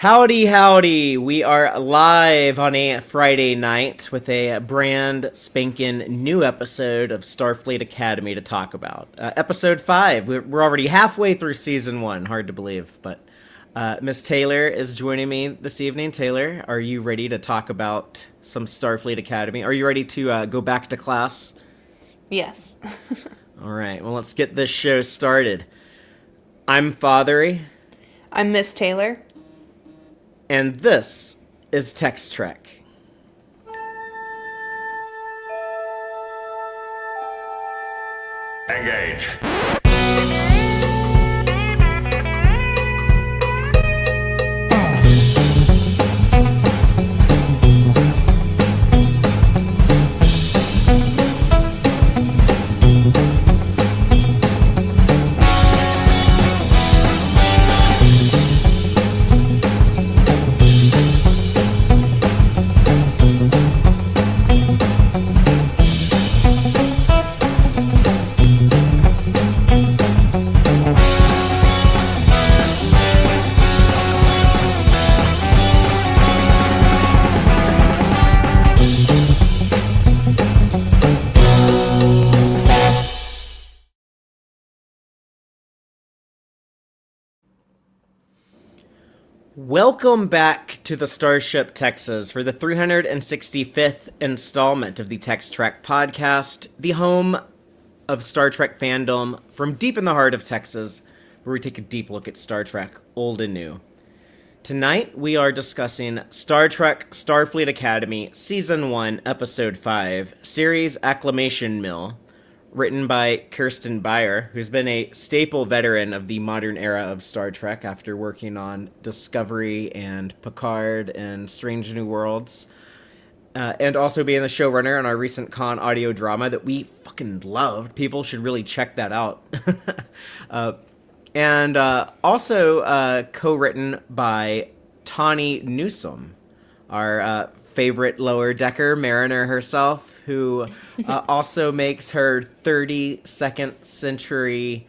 Howdy, howdy. We are live on a Friday night with a brand spanking new episode of Starfleet Academy to talk about. Episode 5. We're already halfway through Season 1. Hard to believe, but Miss Taylor is joining me this evening. Taylor, are you ready to talk about some Starfleet Academy? Are you ready to go back to class? Yes. All right, well, let's get this show started. I'm Fathery. I'm Miss Taylor. And this is Tex-Trek. Engage. Welcome back to the Starship Texas for the 365th installment of the Tex-Trek podcast, the home of Star Trek fandom from deep in the heart of Texas, where we take a deep look at Star Trek, old and new. Tonight, we are discussing Star Trek Starfleet Academy Season 1, Episode 5, Series Acclimation Mil, written by Kirsten Beyer, who's been a staple veteran of the modern era of Star Trek after working on Discovery and Picard and Strange New Worlds, and also being the showrunner on our recent con audio drama that we fucking loved. People should really check that out. And also co-written by Tawny Newsome, our favorite lower decker mariner herself, who also makes her 32nd century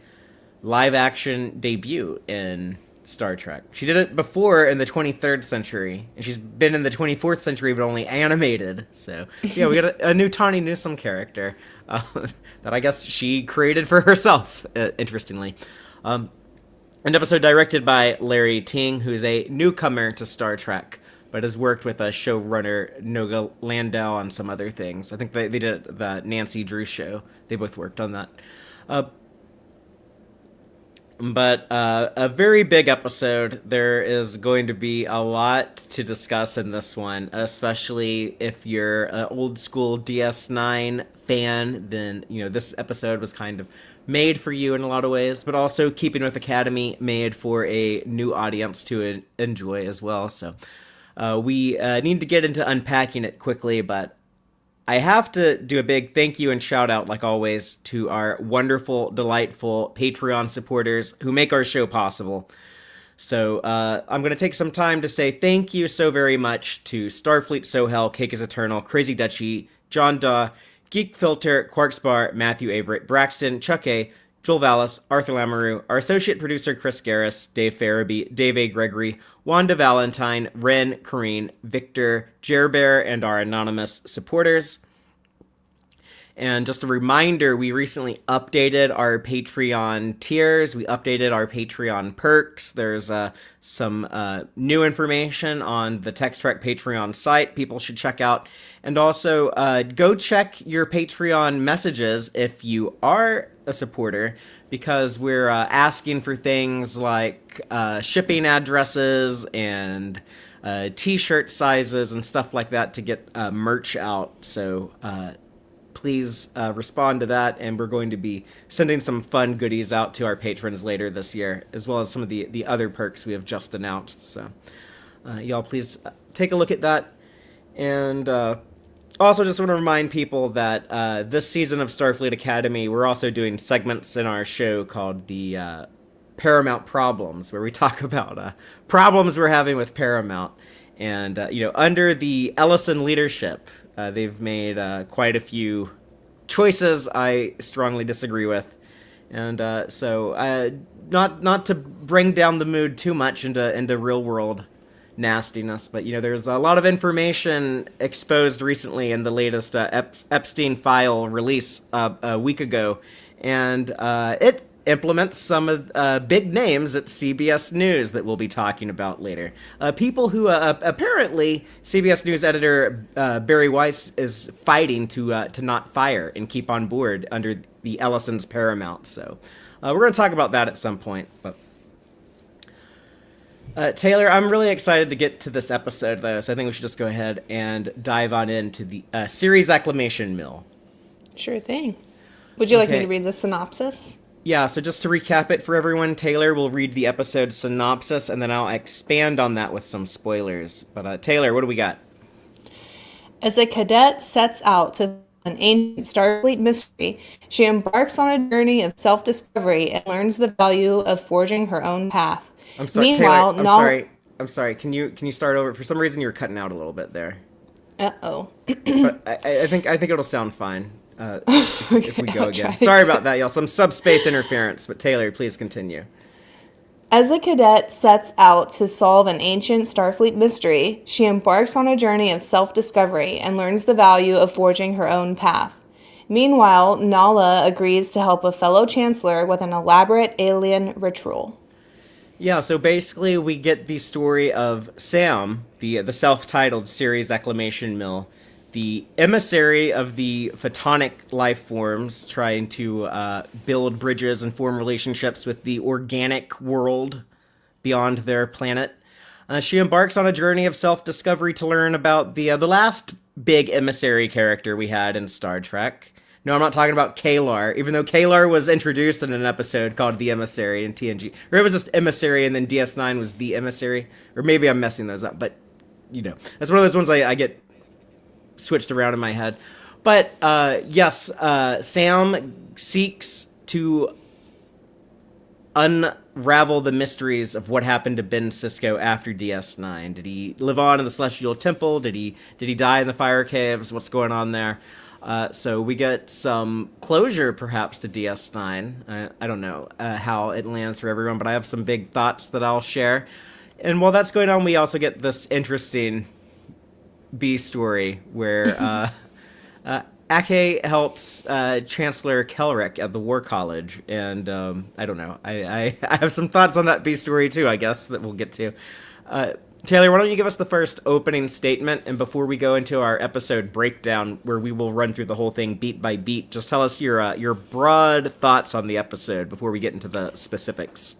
live action debut in Star Trek. She did it before in the 23rd century, and she's been in the 24th century, but only animated. So yeah, we got a new Tawny Newsome character that I guess she created for herself, interestingly. An episode directed by Larry Teng, who's a newcomer to Star Trek, but has worked with a showrunner, Noga Landau, on some other things. I think they did the Nancy Drew show. They both worked on that. But a very big episode. There is going to be a lot to discuss in this one, especially if you're an old school DS9 fan. Then, this episode was kind of made for you in a lot of ways, but also keeping with Academy, made for a new audience to enjoy as well. So we need to get into unpacking it quickly, but I have to do a big thank you and shout out, like always, to our wonderful, delightful Patreon supporters who make our show possible. So I'm going to take some time to say thank you so very much to Starfleet Sohel, Cake is Eternal, Crazy Dutchie, John Daw, Geek Filter, Quarkspar, Matthew Averett, Braxton, Chuck A., Joel Vallis, Arthur Lamoureux, our associate producer Chris Garris, Dave Farabee, Dave A. Gregory, Wanda Valentine, Ren, Corrine, Victor, Jerbear, and our anonymous supporters. And just a reminder, we recently updated our Patreon tiers. We updated our Patreon perks. There's some new information on the Tex-Trek Patreon site people should check out. And also, go check your Patreon messages if you are a supporter, because we're asking for things like shipping addresses and t-shirt sizes and stuff like that to get merch out. So please respond to that, and we're going to be sending some fun goodies out to our patrons later this year, as well as some of the other perks we have just announced. So y'all please take a look at that. And also just want to remind people that this season of Starfleet Academy, we're also doing segments in our show called the Paramount Problems, where we talk about problems we're having with Paramount. And, under the Ellison leadership, they've made quite a few choices I strongly disagree with. And so not to bring down the mood too much into real world nastiness. But, there's a lot of information exposed recently in the latest Epstein file release a week ago. And it implements some of big names at CBS News that we'll be talking about later. People who apparently CBS News editor Barry Weiss is fighting to not fire and keep on board under the Ellison's Paramount. So we're going to talk about that at some point. But Taylor, I'm really excited to get to this episode, though, so I think we should just go ahead and dive on into the series Acclimation Mil. Sure thing. Would you like me to read the synopsis? Yeah, so just to recap it for everyone, Taylor will read the episode synopsis, and then I'll expand on that with some spoilers. But Taylor, what do we got? As a cadet sets out to an ancient Starfleet mystery, she embarks on a journey of self-discovery and learns the value of forging her own path. I'm sorry, Meanwhile, Taylor, I'm sorry. Can you start over? For some reason, you were cutting out a little bit there. Uh-oh. But I think it'll sound fine if we go again. Sorry about that, y'all. Some subspace interference. But Taylor, please continue. As a cadet sets out to solve an ancient Starfleet mystery, she embarks on a journey of self-discovery and learns the value of forging her own path. Meanwhile, Nahla agrees to help a fellow chancellor with an elaborate alien ritual. Yeah, so basically we get the story of Sam, the self-titled series Acclimation Mil, the emissary of the photonic life forms, trying to build bridges and form relationships with the organic world beyond their planet. She embarks on a journey of self-discovery to learn about the last big emissary character we had in Star Trek. No, I'm not talking about Kalar, even though Kalar was introduced in an episode called The Emissary in TNG. Or it was just Emissary, and then DS9 was The Emissary. Or maybe I'm messing those up, but, that's one of those ones I get switched around in my head. But, yes, Sam seeks to unravel the mysteries of what happened to Ben Sisko after DS9. Did he live on in the Celestial Temple? Did he die in the fire caves? What's going on there? So we get some closure, perhaps, to DS9. I don't know how it lands for everyone, but I have some big thoughts that I'll share. And while that's going on, we also get this interesting B story where Ake helps Chancellor Kelrick at the War College. And I don't know. I have some thoughts on that B story, too, I guess, that we'll get to. Taylor, why don't you give us the first opening statement, and before we go into our episode breakdown, where we will run through the whole thing beat by beat, just tell us your broad thoughts on the episode before we get into the specifics.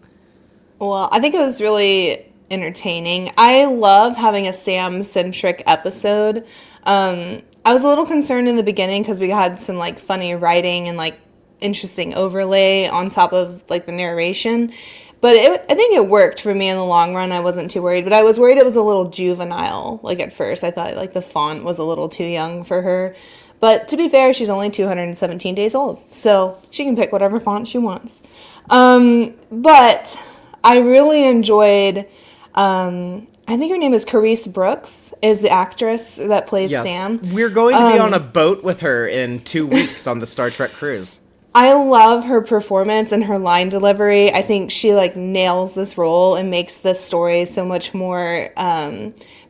Well, I think it was really entertaining. I love having a Sam-centric episode. I was a little concerned in the beginning because we had some funny writing and interesting overlay on top of the narration. But I think it worked for me in the long run. I wasn't too worried. But I was worried it was a little juvenile. At first, I thought the font was a little too young for her. But to be fair, she's only 217 days old. So she can pick whatever font she wants. But I really enjoyed... I think her name is Carice Brooks, is the actress that plays Sam. We're going to be on a boat with her in 2 weeks on the Star Trek cruise. I love her performance and her line delivery. I think she nails this role and makes this story so much more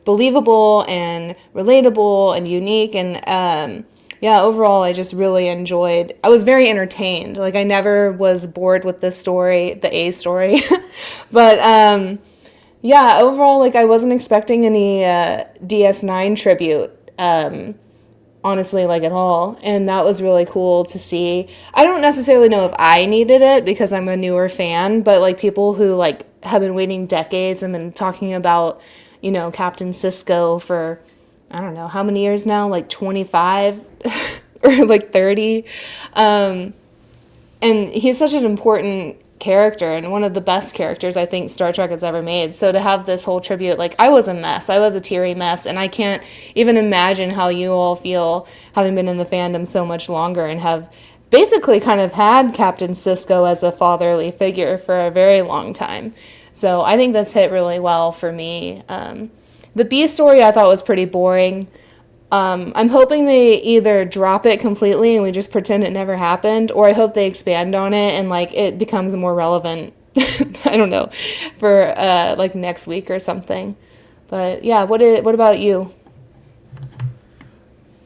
believable and relatable and unique. And overall, I just really enjoyed. I was very entertained. I never was bored with this story, the A story. But overall, I wasn't expecting any DS9 tribute. Honestly, at all. And that was really cool to see. I don't necessarily know if I needed it because I'm a newer fan, but people who have been waiting decades and been talking about, Captain Sisko for, I don't know, how many years now? 25 or 30. And he's such an important character and one of the best characters I think Star Trek has ever made. So to have this whole tribute, I was a mess. I was a teary mess, and I can't even imagine how you all feel having been in the fandom so much longer and have basically kind of had Captain Sisko as a fatherly figure for a very long time. So I think this hit really well for me. The B story I thought was pretty boring. I'm hoping they either drop it completely and we just pretend it never happened, or I hope they expand on it and it becomes more relevant, I don't know, for next week or something. But yeah, what about you?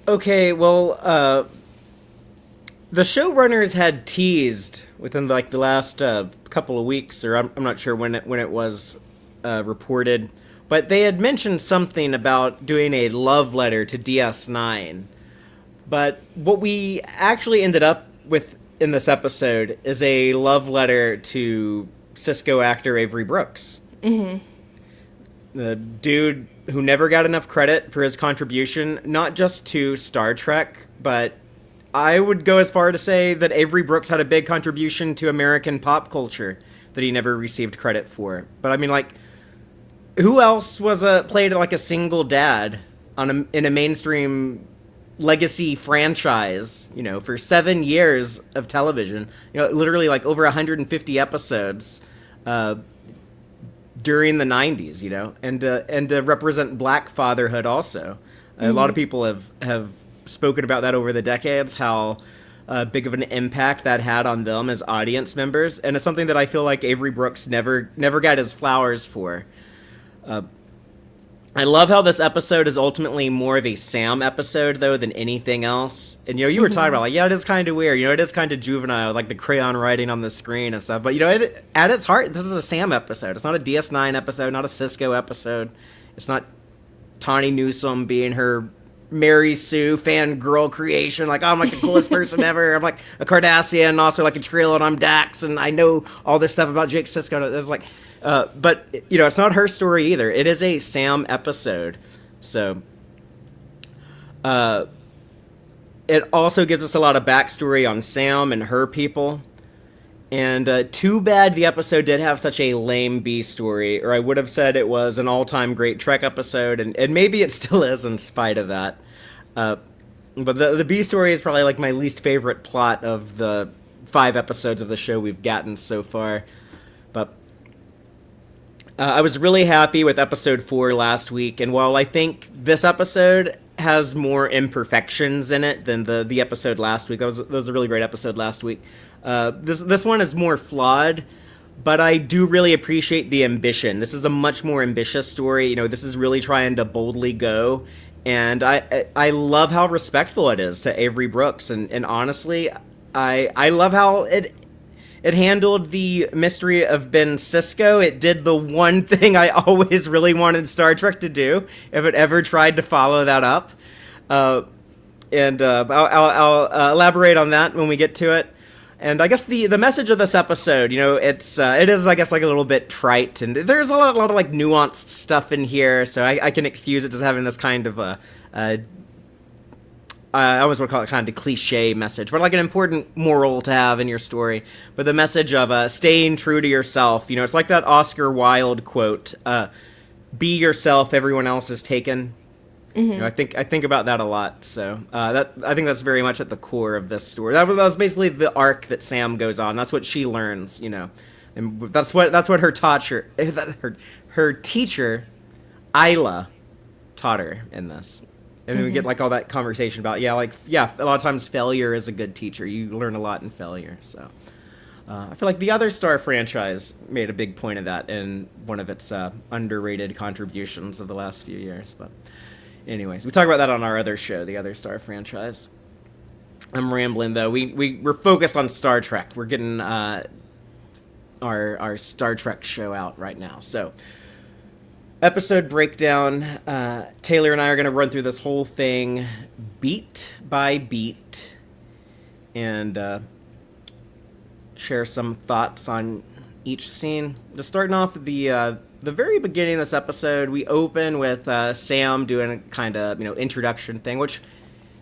Okay, well, the showrunners had teased within like the last couple of weeks, or I'm not sure when it was reported, but they had mentioned something about doing a love letter to DS9. But what we actually ended up with in this episode is a love letter to Cisco actor Avery Brooks. Mm-hmm. The dude who never got enough credit for his contribution, not just to Star Trek, but I would go as far to say that Avery Brooks had a big contribution to American pop culture that he never received credit for. But I mean, like, who else was played like a single dad in a mainstream legacy franchise, for 7 years of television, literally like over 150 episodes during the 90s, and to represent Black fatherhood also. Mm-hmm. A lot of people have spoken about that over the decades, how big of an impact that had on them as audience members, and it's something that I feel like Avery Brooks never got his flowers for. I love how this episode is ultimately more of a Sam episode, though, than anything else. And, you were talking about, like, yeah, it is kind of weird. It is kind of juvenile, like the crayon writing on the screen and stuff. But, at its heart, this is a Sam episode. It's not a DS9 episode, not a Cisco episode. It's not Tawny Newsome being her Mary Sue fangirl creation. Like, oh, I'm like the coolest person ever. I'm like a Cardassian and also like a Trill, and I'm Dax, and I know all this stuff about Jake Sisko. It's like... but, it's not her story either. It is a Sam episode. So, it also gives us a lot of backstory on Sam and her people. And too bad the episode did have such a lame B story, or I would have said it was an all-time great Trek episode, and maybe it still is in spite of that. But the B story is probably like my least favorite plot of the 5 episodes of the show we've gotten so far. But I was really happy with episode 4 last week, and while I think this episode has more imperfections in it than the episode last week, that was a really great episode last week. This one is more flawed, but I do really appreciate the ambition. This is a much more ambitious story. This is really trying to boldly go, and I love how respectful it is to Avery Brooks, and honestly, I love how it handled the mystery of Ben Sisko. It did the one thing I always really wanted Star Trek to do, if it ever tried to follow that up. And I'll elaborate on that when we get to it. And I guess the message of this episode, it is, I guess, like a little bit trite, and there's a lot of like nuanced stuff in here, so I can excuse it as having this kind of I always want to call it kind of a cliche message, but like an important moral to have in your story. But the message of staying true to yourself, it's like that Oscar Wilde quote, be yourself, everyone else is taken. Mm-hmm. I think about that a lot. So I think that's very much at the core of this story. That was basically the arc that Sam goes on. That's what she learns, and that's what her teacher, Isla, taught her in this. And then we get like all that conversation about, a lot of times failure is a good teacher. You learn a lot in failure. So I feel like the other Star franchise made a big point of that in one of its underrated contributions of the last few years. But anyways, we talk about that on our other show, the other Star franchise. I'm rambling, though. We're focused on Star Trek. We're getting our Star Trek show out right now. So... episode breakdown. Taylor and I are going to run through this whole thing beat by beat and share some thoughts on each scene. Just starting off at the very beginning of this episode, we open with Sam doing a kind of introduction thing, which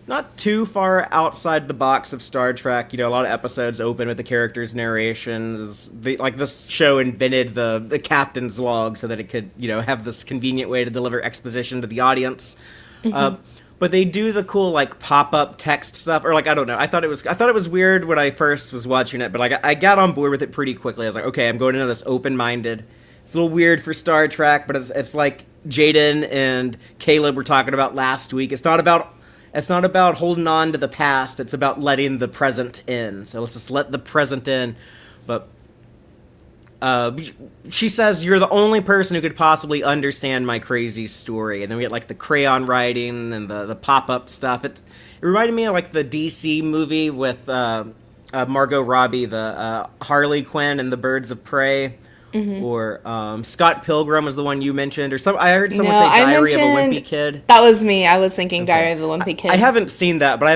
not too far outside the box of Star Trek. A lot of episodes open with the character's narration. This show invented the captain's log so that it could, have this convenient way to deliver exposition to the audience. Mm-hmm. But they do the cool pop-up text stuff, or I don't know. I thought it was weird when I first was watching it, but I got on board with it pretty quickly. I was like, okay, I'm going into this open-minded. It's a little weird for Star Trek, but it's like Jaden and Caleb were talking about last week. It's not about holding on to the past. It's about letting the present in. So let's just let the present in. But she says, "You're the only person who could possibly understand my crazy story." And then we get like the crayon writing and the pop-up stuff. It reminded me of like the DC movie with Margot Robbie, the Harley Quinn and the Birds of Prey. Or Scott Pilgrim was the one you mentioned, or I heard someone say Diary of a Wimpy Kid. That was me. I was thinking Diary of the Wimpy Kid. I haven't seen that, but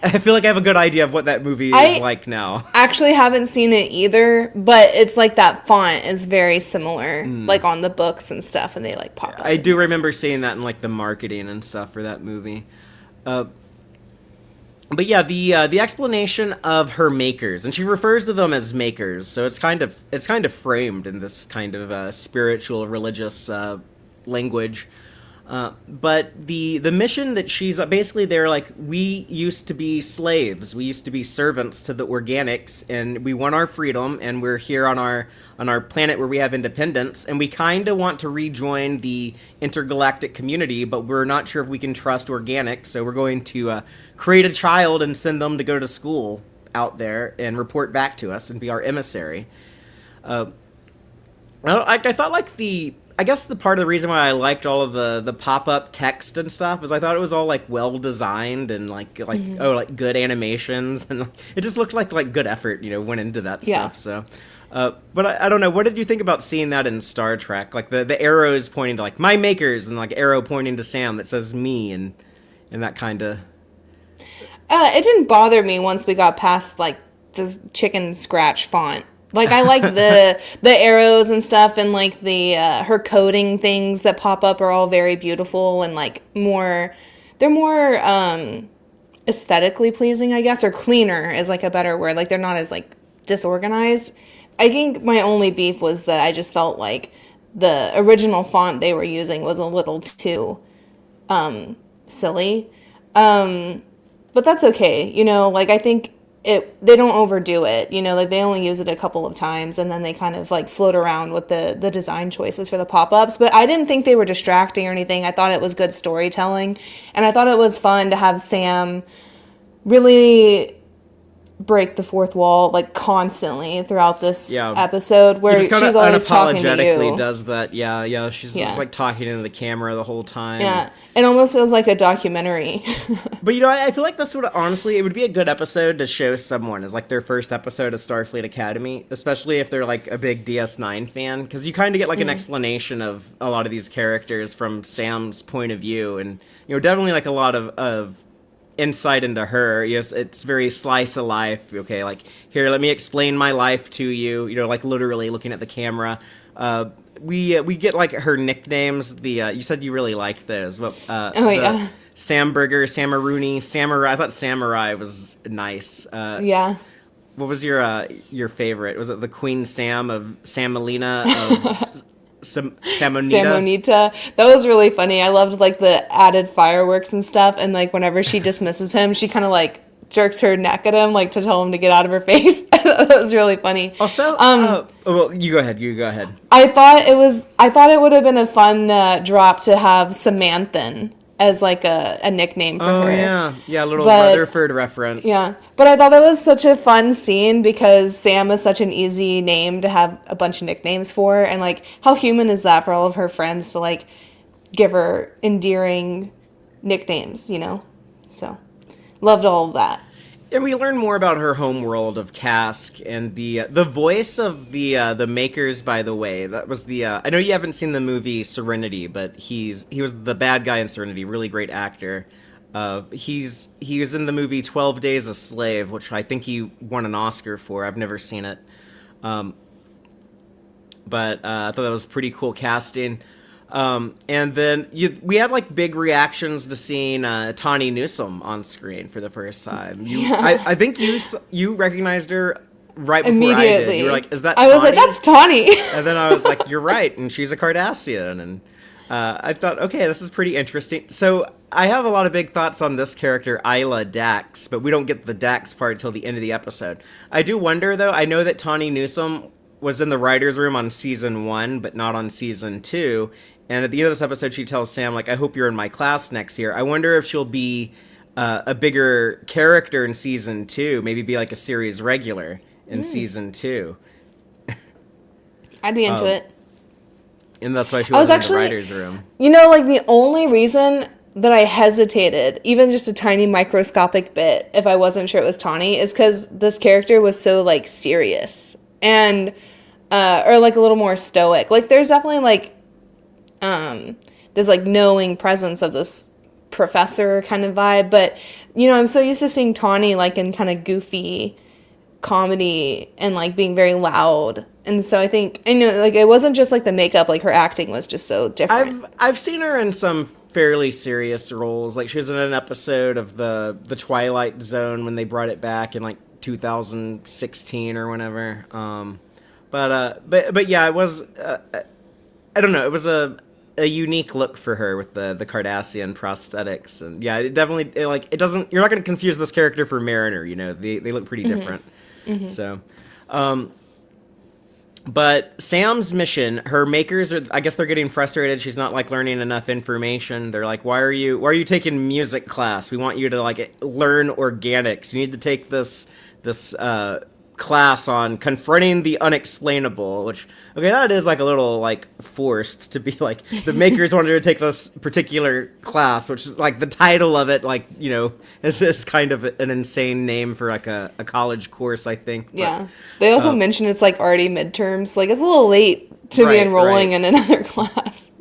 I feel like I have a good idea of what that movie is like now. Actually haven't seen it either, but it's like that font is very similar, like on the books and stuff, and they like pop up. I do remember seeing that in like the marketing and stuff for that movie. But yeah, the explanation of her makers, and she refers to them as makers, so it's kind of framed in this kind of spiritual, religious language. But the mission that she's basically, they're like, we used to be slaves, we used to be servants to the organics, and we want our freedom, and we're here on our planet where we have independence, and we kind of want to rejoin the intergalactic community, but we're not sure if we can trust organics, so we're going to create a child and send them to go to school out there and report back to us and be our emissary. I thought like I guess the part of the reason why I liked all of the pop-up text and stuff is I thought it was all like well designed and like good animations, and it just looked like good effort, went into that stuff. So but I don't know, what did you think about seeing that in Star Trek, like the arrows pointing to like my makers and like arrow pointing to Sam that says me and that kind of it didn't bother me once we got past like the chicken scratch font. Like, I like the arrows and stuff, and like the her coding things that pop up are all very beautiful and like they're more aesthetically pleasing, I guess, or cleaner is like a better word. Like, they're not as like disorganized. I think my only beef was that I just felt like the original font they were using was a little too silly. But that's okay, like I think they don't overdo it, like they only use it a couple of times and then they kind of like float around with the design choices for the pop-ups. But I didn't think they were distracting or anything. I thought it was good storytelling, and I thought it was fun to have Sam really break the fourth wall like constantly throughout this episode, where she's always talking to you. Unapologetically does that. She's just like talking into the camera the whole time. It almost feels like a documentary. But I feel like this would honestly, it would be a good episode to show someone as like their first episode of Starfleet Academy, especially if they're like a big DS9 fan, because you kind of get like an explanation of a lot of these characters from Sam's point of view, and definitely like a lot of insight into her. Yes, it's very slice of life. Okay, like, here, let me explain my life to you. Like literally looking at the camera. We get like her nicknames. You said you really liked those. But Samburger, Samarooney, Samurai. I thought Samurai was nice. What was your favorite? Was it the Queen Sam of Samalina of Samonita? That was really funny. I loved like the added fireworks and stuff, and like whenever she dismisses him, she kind of like jerks her neck at him, like to tell him to get out of her face. That was really funny. Also, well, you go ahead. I thought it would have been a fun drop to have Samanthan as like a nickname for her. A little Rutherford reference. Yeah, but I thought that was such a fun scene because Sam is such an easy name to have a bunch of nicknames for, and like how human is that for all of her friends to like give her endearing nicknames, So loved all of that. And we learn more about her home world of Cask, and the voice of the makers. By the way, that was I know you haven't seen the movie Serenity, but he was the bad guy in Serenity. Really great actor. He was in the movie 12 Days a Slave, which I think he won an Oscar for. I've never seen it, but I thought that was pretty cool casting. And then we had like big reactions to seeing Tawny Newsome on screen for the first time. I think you recognized her right before immediately. I did. You were like, "Is that Tawny?" I was like, "That's Tawny." And then I was like, "You're right," and she's a Cardassian. And I thought, okay, this is pretty interesting. So I have a lot of big thoughts on this character, Isla Dax, but we don't get the Dax part until the end of the episode. I do wonder, though. I know that Tawny Newsome was in the writer's room on season 1, but not on season 2. And at the end of this episode, she tells Sam, like, I hope you're in my class next year. I wonder if she'll be a bigger character in season 2, maybe be like a series regular in season 2. I'd be into it. And that's why she I was wasn't in the actually, writer's room. like the only reason that I hesitated, even just a tiny microscopic bit, if I wasn't sure it was Tawny, is because this character was so like serious and, or like a little more stoic. Like there's definitely like, this like knowing presence of this professor kind of vibe, but I'm so used to seeing Tawny like in kind of goofy comedy and like being very loud. And so I think like it wasn't just like the makeup, like her acting was just so different. I've seen her in some fairly serious roles. Like she was in an episode of the Twilight Zone when they brought it back in like 2016 or whenever. But yeah, it was I don't know, it was a unique look for her with the Cardassian prosthetics, and yeah, it definitely it doesn't. You're not going to confuse this character for Mariner. They look pretty different. Mm-hmm. So, but Sam's mission, her makers are, I guess they're getting frustrated. She's not like learning enough information. They're like, why are you taking music class? We want you to like learn organics. You need to take this class on confronting the unexplainable, which, okay, that is like a little like forced to be like the makers wanted to take this particular class, which is like the title of it, like, is kind of an insane name for like a college course, I think. But, yeah. They also mention it's like already midterms. Like it's a little late to be enrolling in another class.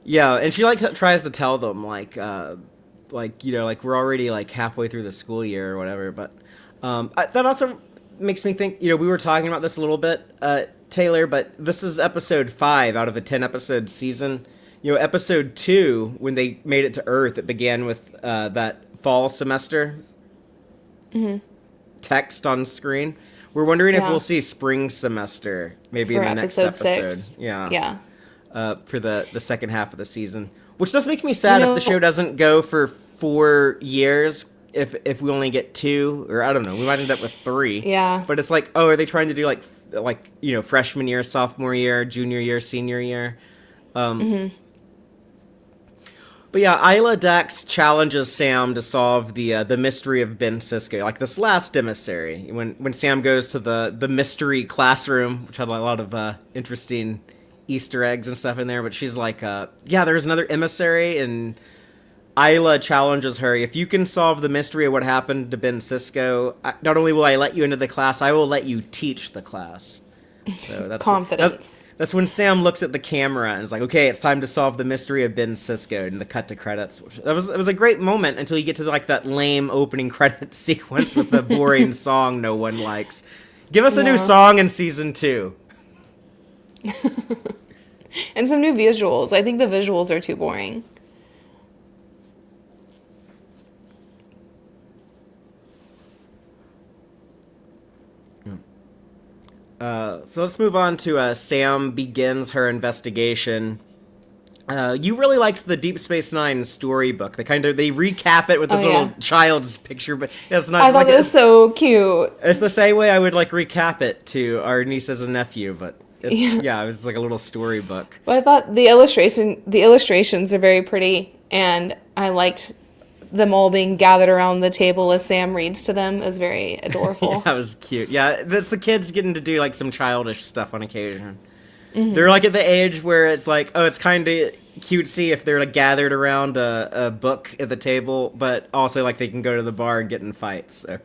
Yeah. And she like tries to tell them like we're already like halfway through the school year or whatever. But that also makes me think, we were talking about this a little bit, Taylor, but this is episode 5 out of a 10-episode season. Episode 2, when they made it to Earth, it began with that fall semester text on screen. We're wondering if we'll see spring semester maybe for in the next episode episode. 6. Yeah. For the second half of the season. Which does make me sad if the show doesn't go for 4 years. If we only get 2, or I don't know, we might end up with 3. Yeah. But it's like, oh, are they trying to do like freshman year, sophomore year, junior year, senior year? But yeah, Isla Dax challenges Sam to solve the mystery of Ben Sisko, like this last emissary. When Sam goes to the mystery classroom, which had a lot of interesting Easter eggs and stuff in there, but she's like, there's another emissary, and Isla challenges her, if you can solve the mystery of what happened to Ben Sisko, not only will I let you into the class, I will let you teach the class. So that's confidence. That's when Sam looks at the camera and is like, okay, it's time to solve the mystery of Ben Sisko, and the cut to credits. It was a great moment until you get to like that lame opening credit sequence with the boring song no one likes. Give us a new song in season 2. And some new visuals. I think the visuals are too boring. So let's move on to Sam begins her investigation. You really liked the Deep Space Nine storybook. They recap it with this little child's picture, but it's nice. I thought it was so cute. It's the same way I would like recap it to our nieces and nephew, but it was like a little storybook. But I thought the illustrations are very pretty, and I liked them all being gathered around the table as Sam reads to them. Is very adorable. Yeah, it was cute. Yeah, that's the kids getting to do like some childish stuff on occasion. Mm-hmm. They're like at the age where it's like, oh, it's kind of cutesy if they're like gathered around a book at the table, but also like they can go to the bar and get in fights. So.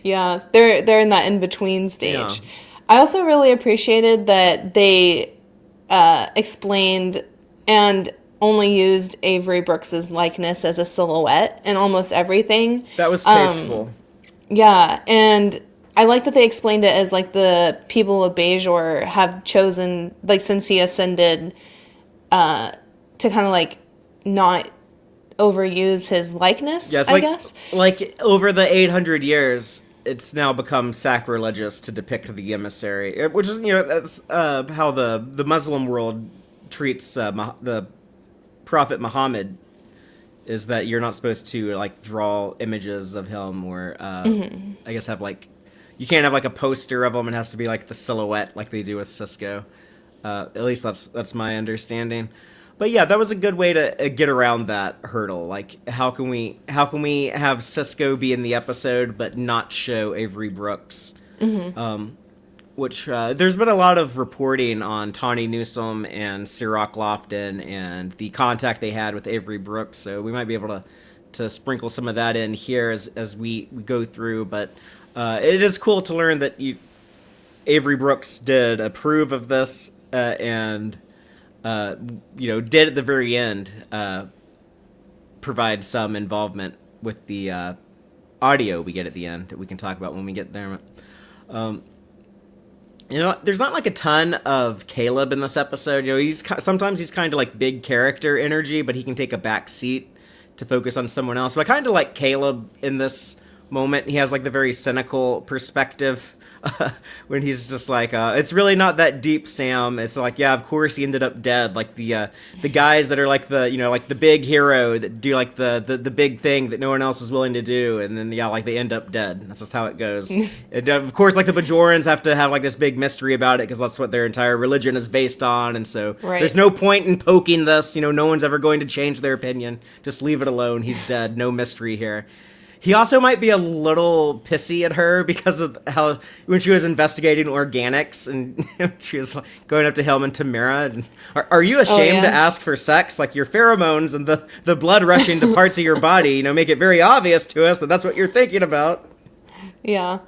Yeah, they're in that in between stage. Yeah. I also really appreciated that they explained and only used Avery Brooks's likeness as a silhouette in almost everything. That was tasteful. Yeah, and I like that they explained it as like the people of Bajor have chosen, like since he ascended, to kind of like not overuse his likeness, I guess. Like over the 800 years, it's now become sacrilegious to depict the emissary, which is, that's how the Muslim world treats the Prophet Muhammad, is that you're not supposed to like draw images of him or I guess have like, you can't have like a poster of him. It has to be like the silhouette like they do with Sisko. At least that's my understanding. But yeah, that was a good way to get around that hurdle. Like, how can we have Sisko be in the episode but not show Avery Brooks? Mm-hmm. which there's been a lot of reporting on Tawny Newsome and Sirach Lofton and the contact they had with Avery Brooks, so we might be able to sprinkle some of that in here as we go through. But it is cool to learn that Avery Brooks did approve of this and did at the very end provide some involvement with the audio we get at the end that we can talk about when we get there. There's not like a ton of Caleb in this episode. Sometimes he's kind of like big character energy, but he can take a back seat to focus on someone else. So I kind of like Caleb in this moment. He has like the very cynical perspective when he's just like, it's really not that deep, Sam. It's like, yeah, of course he ended up dead. Like the guys that are like the big hero that do like the big thing that no one else was willing to do, and then like they end up dead. That's just how it goes. And of course, like the Bajorans have to have like this big mystery about it because that's what their entire religion is based on, and so there's no point in poking this. No one's ever going to change their opinion. Just leave it alone. He's dead. No mystery here. He also might be a little pissy at her because of how when she was investigating organics and she was going up to him and Tamara. And, are you ashamed to ask for sex? Like your pheromones and the blood rushing to parts of your body, make it very obvious to us that that's what you're thinking about. Yeah.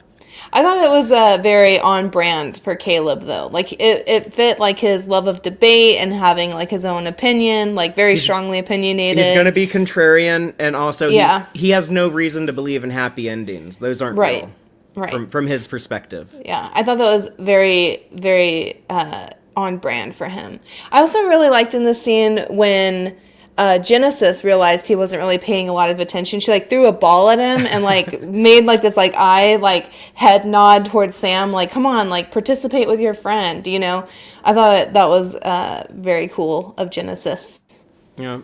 I thought it was very on brand for Caleb, though. Like, it fit, like, his love of debate and having, like, his own opinion, like, very strongly opinionated. He's going to be contrarian, and also he has no reason to believe in happy endings. Those aren't real. Right. From his perspective. Yeah, I thought that was very, very on brand for him. I also really liked in this scene when Genesis realized he wasn't really paying a lot of attention. She like threw a ball at him and like made like this like eye like head nod towards Sam, like come on, like participate with your friend. I thought that was very cool of Genesis.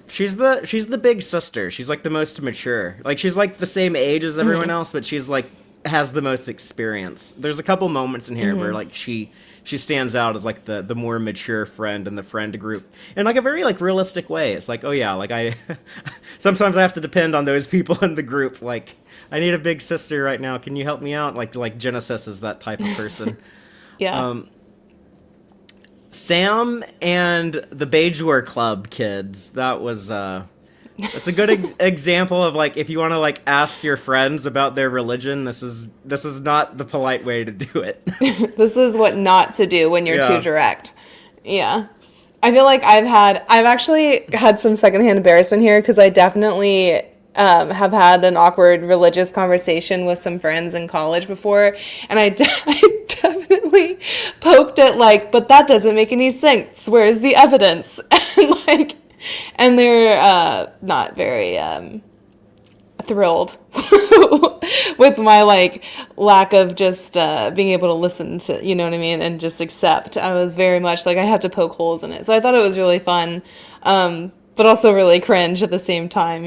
She's the big sister. She's like the most mature. Like she's like the same age as everyone else, but she's like has the most experience. There's a couple moments in here where like she stands out as like the more mature friend in the friend group in like a very like realistic way. It's like, oh yeah, like I sometimes I have to depend on those people in the group. Like I need a big sister right now. Can you help me out? Like Genesis is that type of person. Yeah. Sam and the Bajor Club kids. That was that's a good example of like if you want to like ask your friends about their religion, this is not the polite way to do it. This is what not to do when you're too direct. Yeah. I feel like I've actually had some secondhand embarrassment here because I definitely have had an awkward religious conversation with some friends in college before, and I definitely poked at like, but that doesn't make any sense. Where's the evidence? And they're not very thrilled with my like lack of just being able to listen to, you know what I mean, and just accept. I was very much like I had to poke holes in it. So I thought it was really fun, but also really cringe at the same time,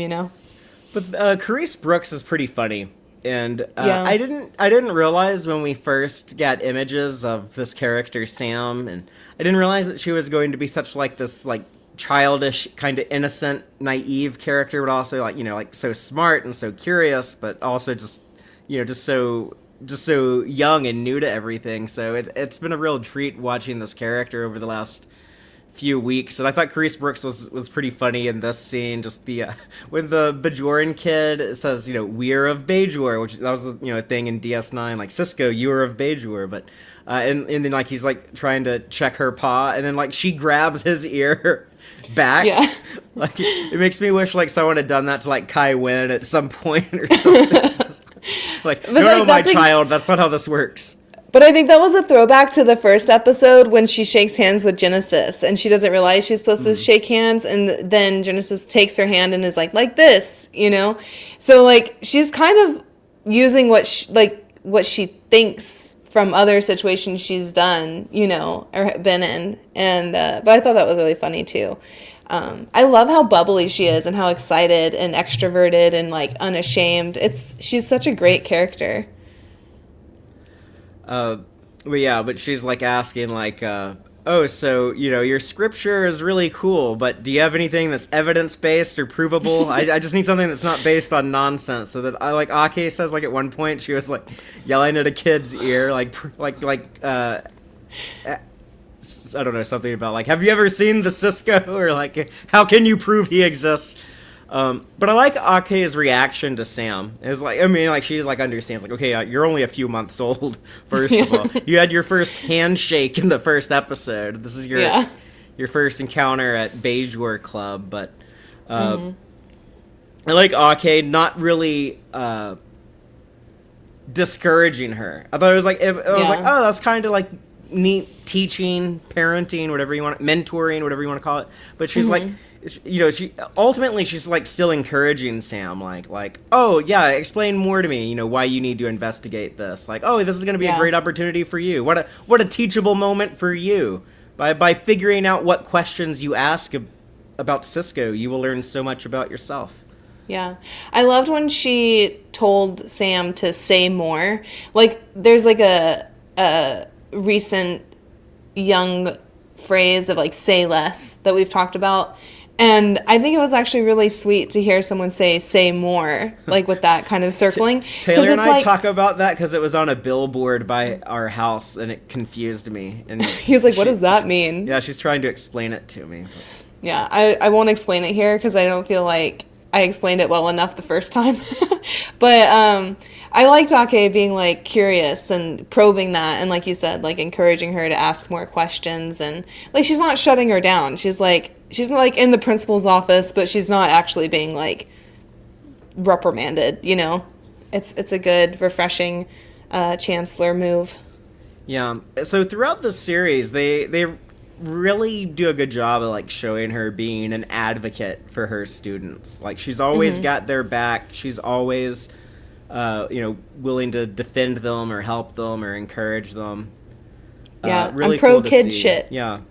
But Carice Brooks is pretty funny. And I didn't realize when we first got images of this character Sam, and I didn't realize that she was going to be such like this like childish, kind of innocent, naive character, but also like like so smart and so curious, but also just so young and new to everything. So it's been a real treat watching this character over the last few weeks, and I thought Carice Brooks was pretty funny in this scene. Just the when the Bajoran kid says we're of Bajor, which that was a thing in DS9, like Cisco, you are of Bajor, but and then like he's like trying to check her paw, and then like she grabs his ear back. Yeah. Like it makes me wish like someone had done that to like Kai Wynn at some point or something. Just, like no, my child, that's not how this works. But I think that was a throwback to the first episode when she shakes hands with Genesis and she doesn't realize she's supposed to shake hands, and then Genesis takes her hand and is like this, So like she's kind of using what she thinks from other situations she's done, or been in. And but I thought that was really funny too. I love how bubbly she is and how excited and extroverted and like unashamed. She's such a great character. But she's like asking like, oh, oh, so, your scripture is really cool, but do you have anything that's evidence-based or provable? I just need something that's not based on nonsense. So that, Ake says, at one point, she was, yelling at a kid's ear, I don't know, something about, have you ever seen the Cisco? Or, how can you prove he exists? But I like Ake's reaction to Sam. It's she understands, okay, you're only a few months old, first of all. You had your first handshake in the first episode. This is your first encounter at Bejor Club, but I like Ake not really discouraging her. I thought it was oh, that's kind of neat teaching, parenting, whatever you want, mentoring, whatever you want to call it. But she's she ultimately she's still encouraging Sam, oh yeah, explain more to me, why you need to investigate this. Oh, this is going to be a great opportunity for you. What a teachable moment for you. By figuring out what questions you ask about Cisco, you will learn so much about yourself. Yeah. I loved when she told Sam to say more. There's a recent young phrase of say less that we've talked about. And I think it was actually really sweet to hear someone say more, with that kind of circling. Taylor and I talk about that because it was on a billboard by our house, and it confused me. And he's what does that mean? Yeah, she's trying to explain it to me. Yeah, I won't explain it here because I don't feel like I explained it well enough the first time. But I liked Ake being curious and probing that, and like you said, encouraging her to ask more questions, and she's not shutting her down. She's in the principal's office, but she's not actually being reprimanded. It's a good, refreshing chancellor move. Yeah. So throughout the series, they really do a good job of showing her being an advocate for her students. She's always got their back. She's always willing to defend them or help them or encourage them. Yeah, really I'm pro cool kid shit. Yeah.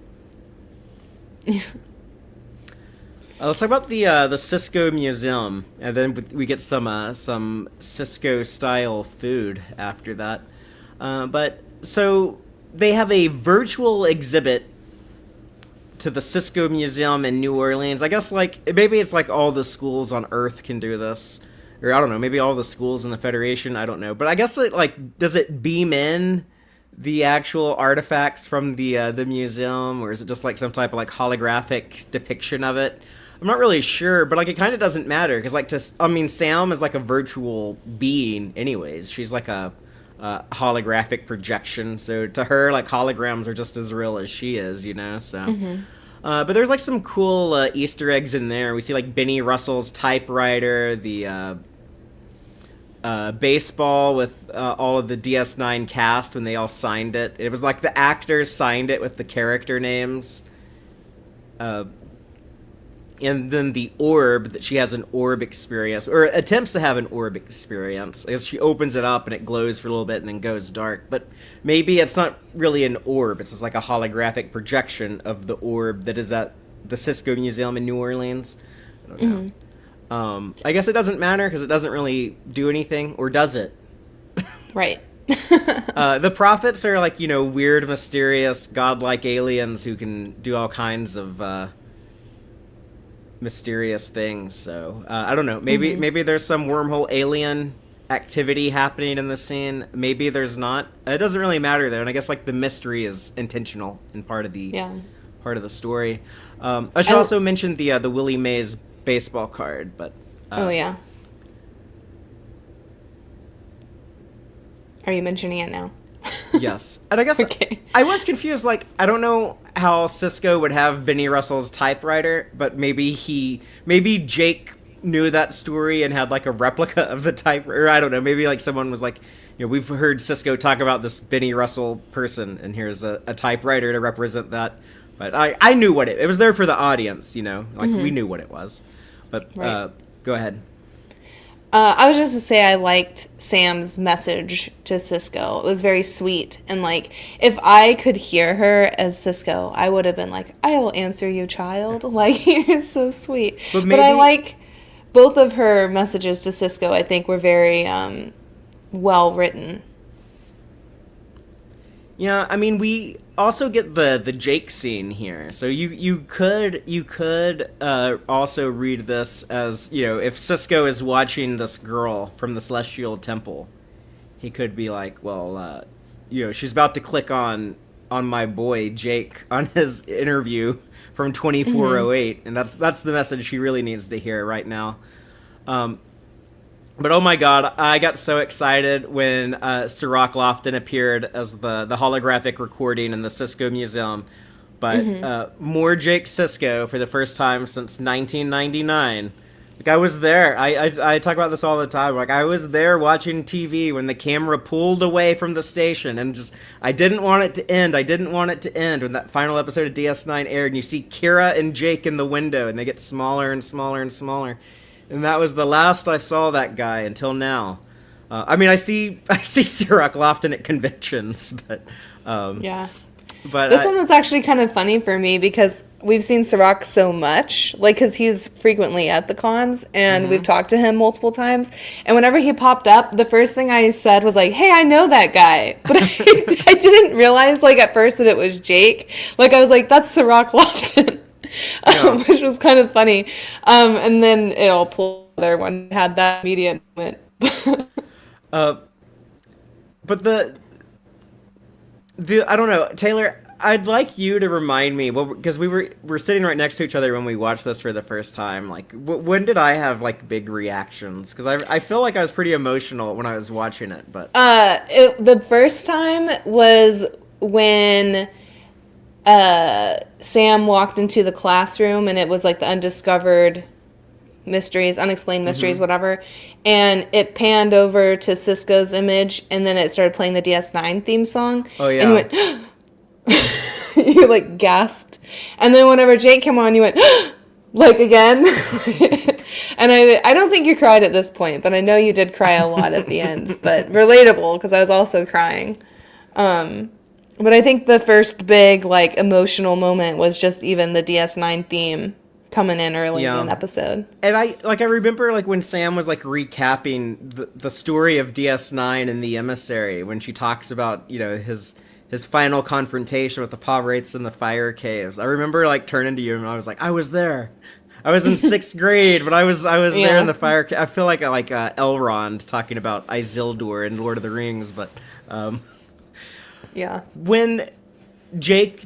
Let's talk about the Cisco Museum, and then we get some Cisco style food after that. But so they have a virtual exhibit to the Cisco Museum in New Orleans. I guess maybe it's all the schools on Earth can do this. Or I don't know, maybe all the schools in the Federation, I don't know. But I guess does it beam in the actual artifacts from the museum, or is it just some type of holographic depiction of it? I'm not really sure, but it kind of doesn't matter because Sam is a virtual being anyways. She's a holographic projection, so to her holograms are just as real as she is, so. But there's some cool Easter eggs in there. We see Benny Russell's typewriter, the baseball with all of the DS9 cast when they all signed it. It was the actors signed it with the character names. And then the orb, that she has an orb experience, or attempts to have an orb experience. I guess she opens it up and it glows for a little bit and then goes dark. But maybe it's not really an orb. It's just a holographic projection of the orb that is at the Cisco Museum in New Orleans. I don't know. I guess it doesn't matter because it doesn't really do anything, or does it? Right. The prophets are weird, mysterious, godlike aliens who can do all kinds of mysterious things. So I don't know. Maybe there's some wormhole alien activity happening in the scene. Maybe there's not. It doesn't really matter though. And I guess the mystery is intentional and part of the story. I should also mention the Willie Mays baseball card, but oh yeah. Are you mentioning it now? Yes. And I guess okay. I was confused. I don't know how Cisco would have Benny Russell's typewriter, but maybe Jake knew that story and had a replica of the typewriter. Or I don't know. Maybe someone was we've heard Cisco talk about this Benny Russell person, and here's a typewriter to represent that. But I knew what it was there for the audience, we knew what it was. But right. Go ahead. I was just to say I liked Sam's message to Cisco. It was very sweet. And, if I could hear her as Cisco, I would have been I will answer you, child. You're so sweet. But I like both of her messages to Cisco, I think, were very well written. Yeah, I mean, we also get the Jake scene here, so you could also read this as, if Cisco is watching this girl from the Celestial Temple, he could be like, well, she's about to click on my boy Jake on his interview from 2408, and that's the message she really needs to hear right now. But oh my god, I got so excited when Sirach Lofton appeared as the holographic recording in the Cisco Museum. But more Jake Sisko for the first time since 1999. Like, I was there. I talk about this all the time. Like, I was there watching TV when the camera pulled away from the station, and just, I didn't want it to end. I didn't want it to end when that final episode of DS9 aired, and you see Kira and Jake in the window, and they get smaller and smaller and smaller. And that was the last I saw that guy until now. I mean, I see Sirach Lofton at conventions, but Yeah. but This one was actually kind of funny for me because we've seen Sirach so much, like, because he's frequently at the cons, and we've talked to him multiple times. And whenever he popped up, the first thing I said was like, "Hey, I know that guy," but I didn't realize, like, at first that it was Jake. Like, I was like, "That's Sirach Lofton." Which was kind of funny. And then it all pulled together when I had that immediate moment. but the I don't know, Taylor. I'd like you to remind me, well, because we're sitting right next to each other when we watched this for the first time. Like, when did I have like big reactions? Because I feel like I was pretty emotional when I was watching it. But the first time was when Sam walked into the classroom, and it was like the unexplained mysteries, whatever. And it panned over to Cisco's image, and then it started playing the DS9 theme song. Oh, yeah. And you went, you like gasped. And then whenever Jake came on, you went, like, again. And I don't think you cried at this point, but I know you did cry a lot at the end. But relatable, because I was also crying. But I think the first big, like, emotional moment was just even the DS9 theme coming in early in the episode. And I remember, like, when Sam was, like, recapping the story of DS9 and the emissary, when she talks about, his final confrontation with the Pah-wraiths in the fire caves. I remember, like, turning to you and I was like, I was there. I was in 6th grade, but I was there in the fire cave. I feel like Elrond talking about Isildur in Lord of the Rings, but yeah. When Jake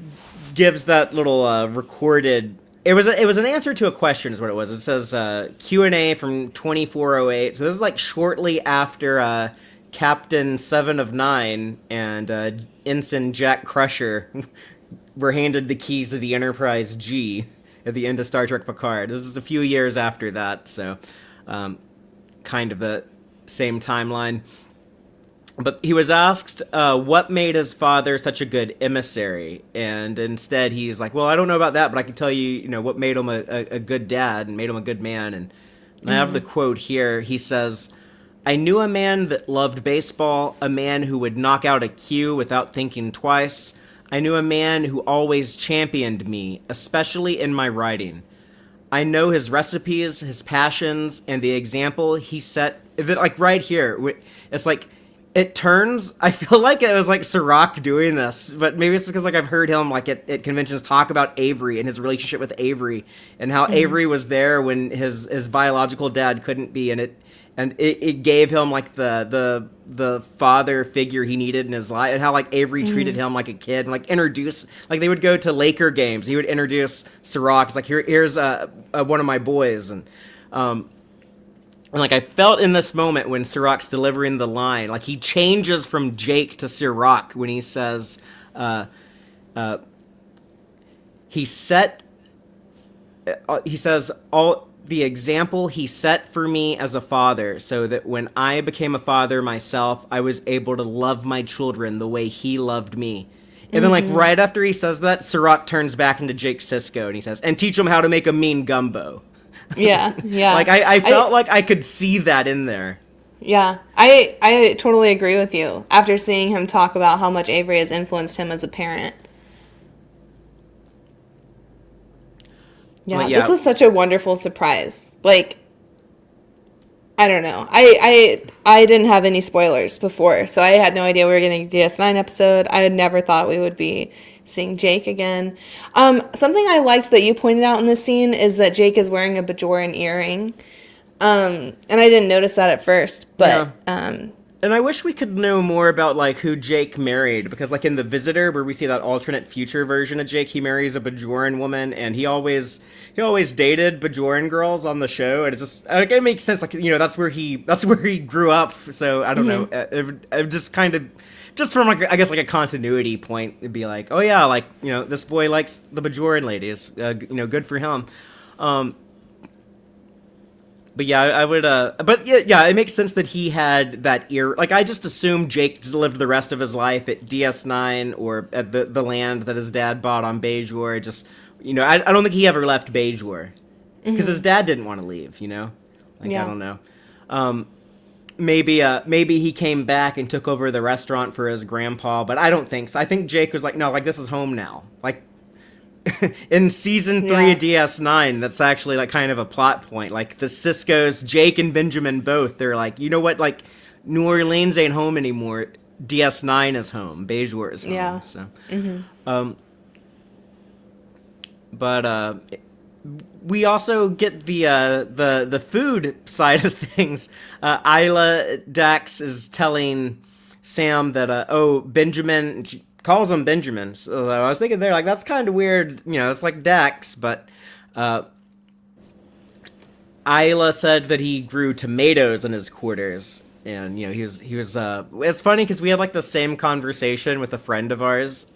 gives that little recorded, it was an answer to a question, is what it was. It says Q&A from 2408. So this is like shortly after Captain 7 of 9 and Ensign Jack Crusher were handed the keys to the Enterprise G at the end of Star Trek Picard. This is a few years after that, so kind of the same timeline. But he was asked what made his father such a good emissary, and instead he's like, well, I don't know about that, but I can tell you, what made him a good dad and made him a good man. And I have the quote here. He says, I knew a man that loved baseball, a man who would knock out a cue without thinking twice. I knew a man who always championed me, especially in my writing. I know his recipes, his passions, and the example he set. Like right here, it's like, it turns, I feel like it was like Sirach doing this, but maybe it's because like I've heard him like at conventions talk about Avery and his relationship with Avery and how Avery was there when his biological dad couldn't be, and it gave him like the father figure he needed in his life, and how like Avery treated him like a kid, and like introduce, like they would go to Laker games, he would introduce Sirach. It's like, here's one of my boys, and like, I felt in this moment when Sirach's delivering the line, like, he changes from Jake to Sirach when he says, he says, all the example he set for me as a father, so that when I became a father myself, I was able to love my children the way he loved me. And then, like, right after he says that, Sirach turns back into Jake Sisko, and he says, and teach them how to make a mean gumbo. Yeah. Like, I felt like I could see that in there. Yeah. I totally agree with you after seeing him talk about how much Avery has influenced him as a parent. Yeah, this was such a wonderful surprise. Like, I don't know. I didn't have any spoilers before, so I had no idea we were getting a DS9 episode. I had never thought we would be seeing Jake again. Something I liked that you pointed out in this scene is that Jake is wearing a Bajoran earring. And I didn't notice that at first, but and I wish we could know more about like who Jake married, because like in The Visitor, where we see that alternate future version of Jake, he marries a Bajoran woman, and he always dated Bajoran girls on the show, and it's just like, it makes sense, like that's where he grew up. So I don't know, it just kind of just from like I guess like a continuity point, it'd be like, oh yeah, like this boy likes the Bajoran ladies, good for him. But yeah, I would. But yeah, it makes sense that he had that ear. Like, I just assumed Jake just lived the rest of his life at DS9 or at the land that his dad bought on Bejor. Just, I don't think he ever left Bejor because his dad didn't want to leave. Like, I don't know. Maybe he came back and took over the restaurant for his grandpa, but I don't think so. I think Jake was like, no, like this is home now. Like. In season 3 of DS9, that's actually like kind of a plot point. Like the Cisco's, Jake and Benjamin both, they're like, you know what, like New Orleans ain't home anymore. DS9 is home. Bejor is home. Yeah. So, but we also get the food side of things. Isla Dax is telling Sam that Benjamin. She calls him Benjamin. So I was thinking there, like, that's kind of weird. It's like Dax, but Isla said that he grew tomatoes in his quarters, and he was. It's funny because we had like the same conversation with a friend of ours,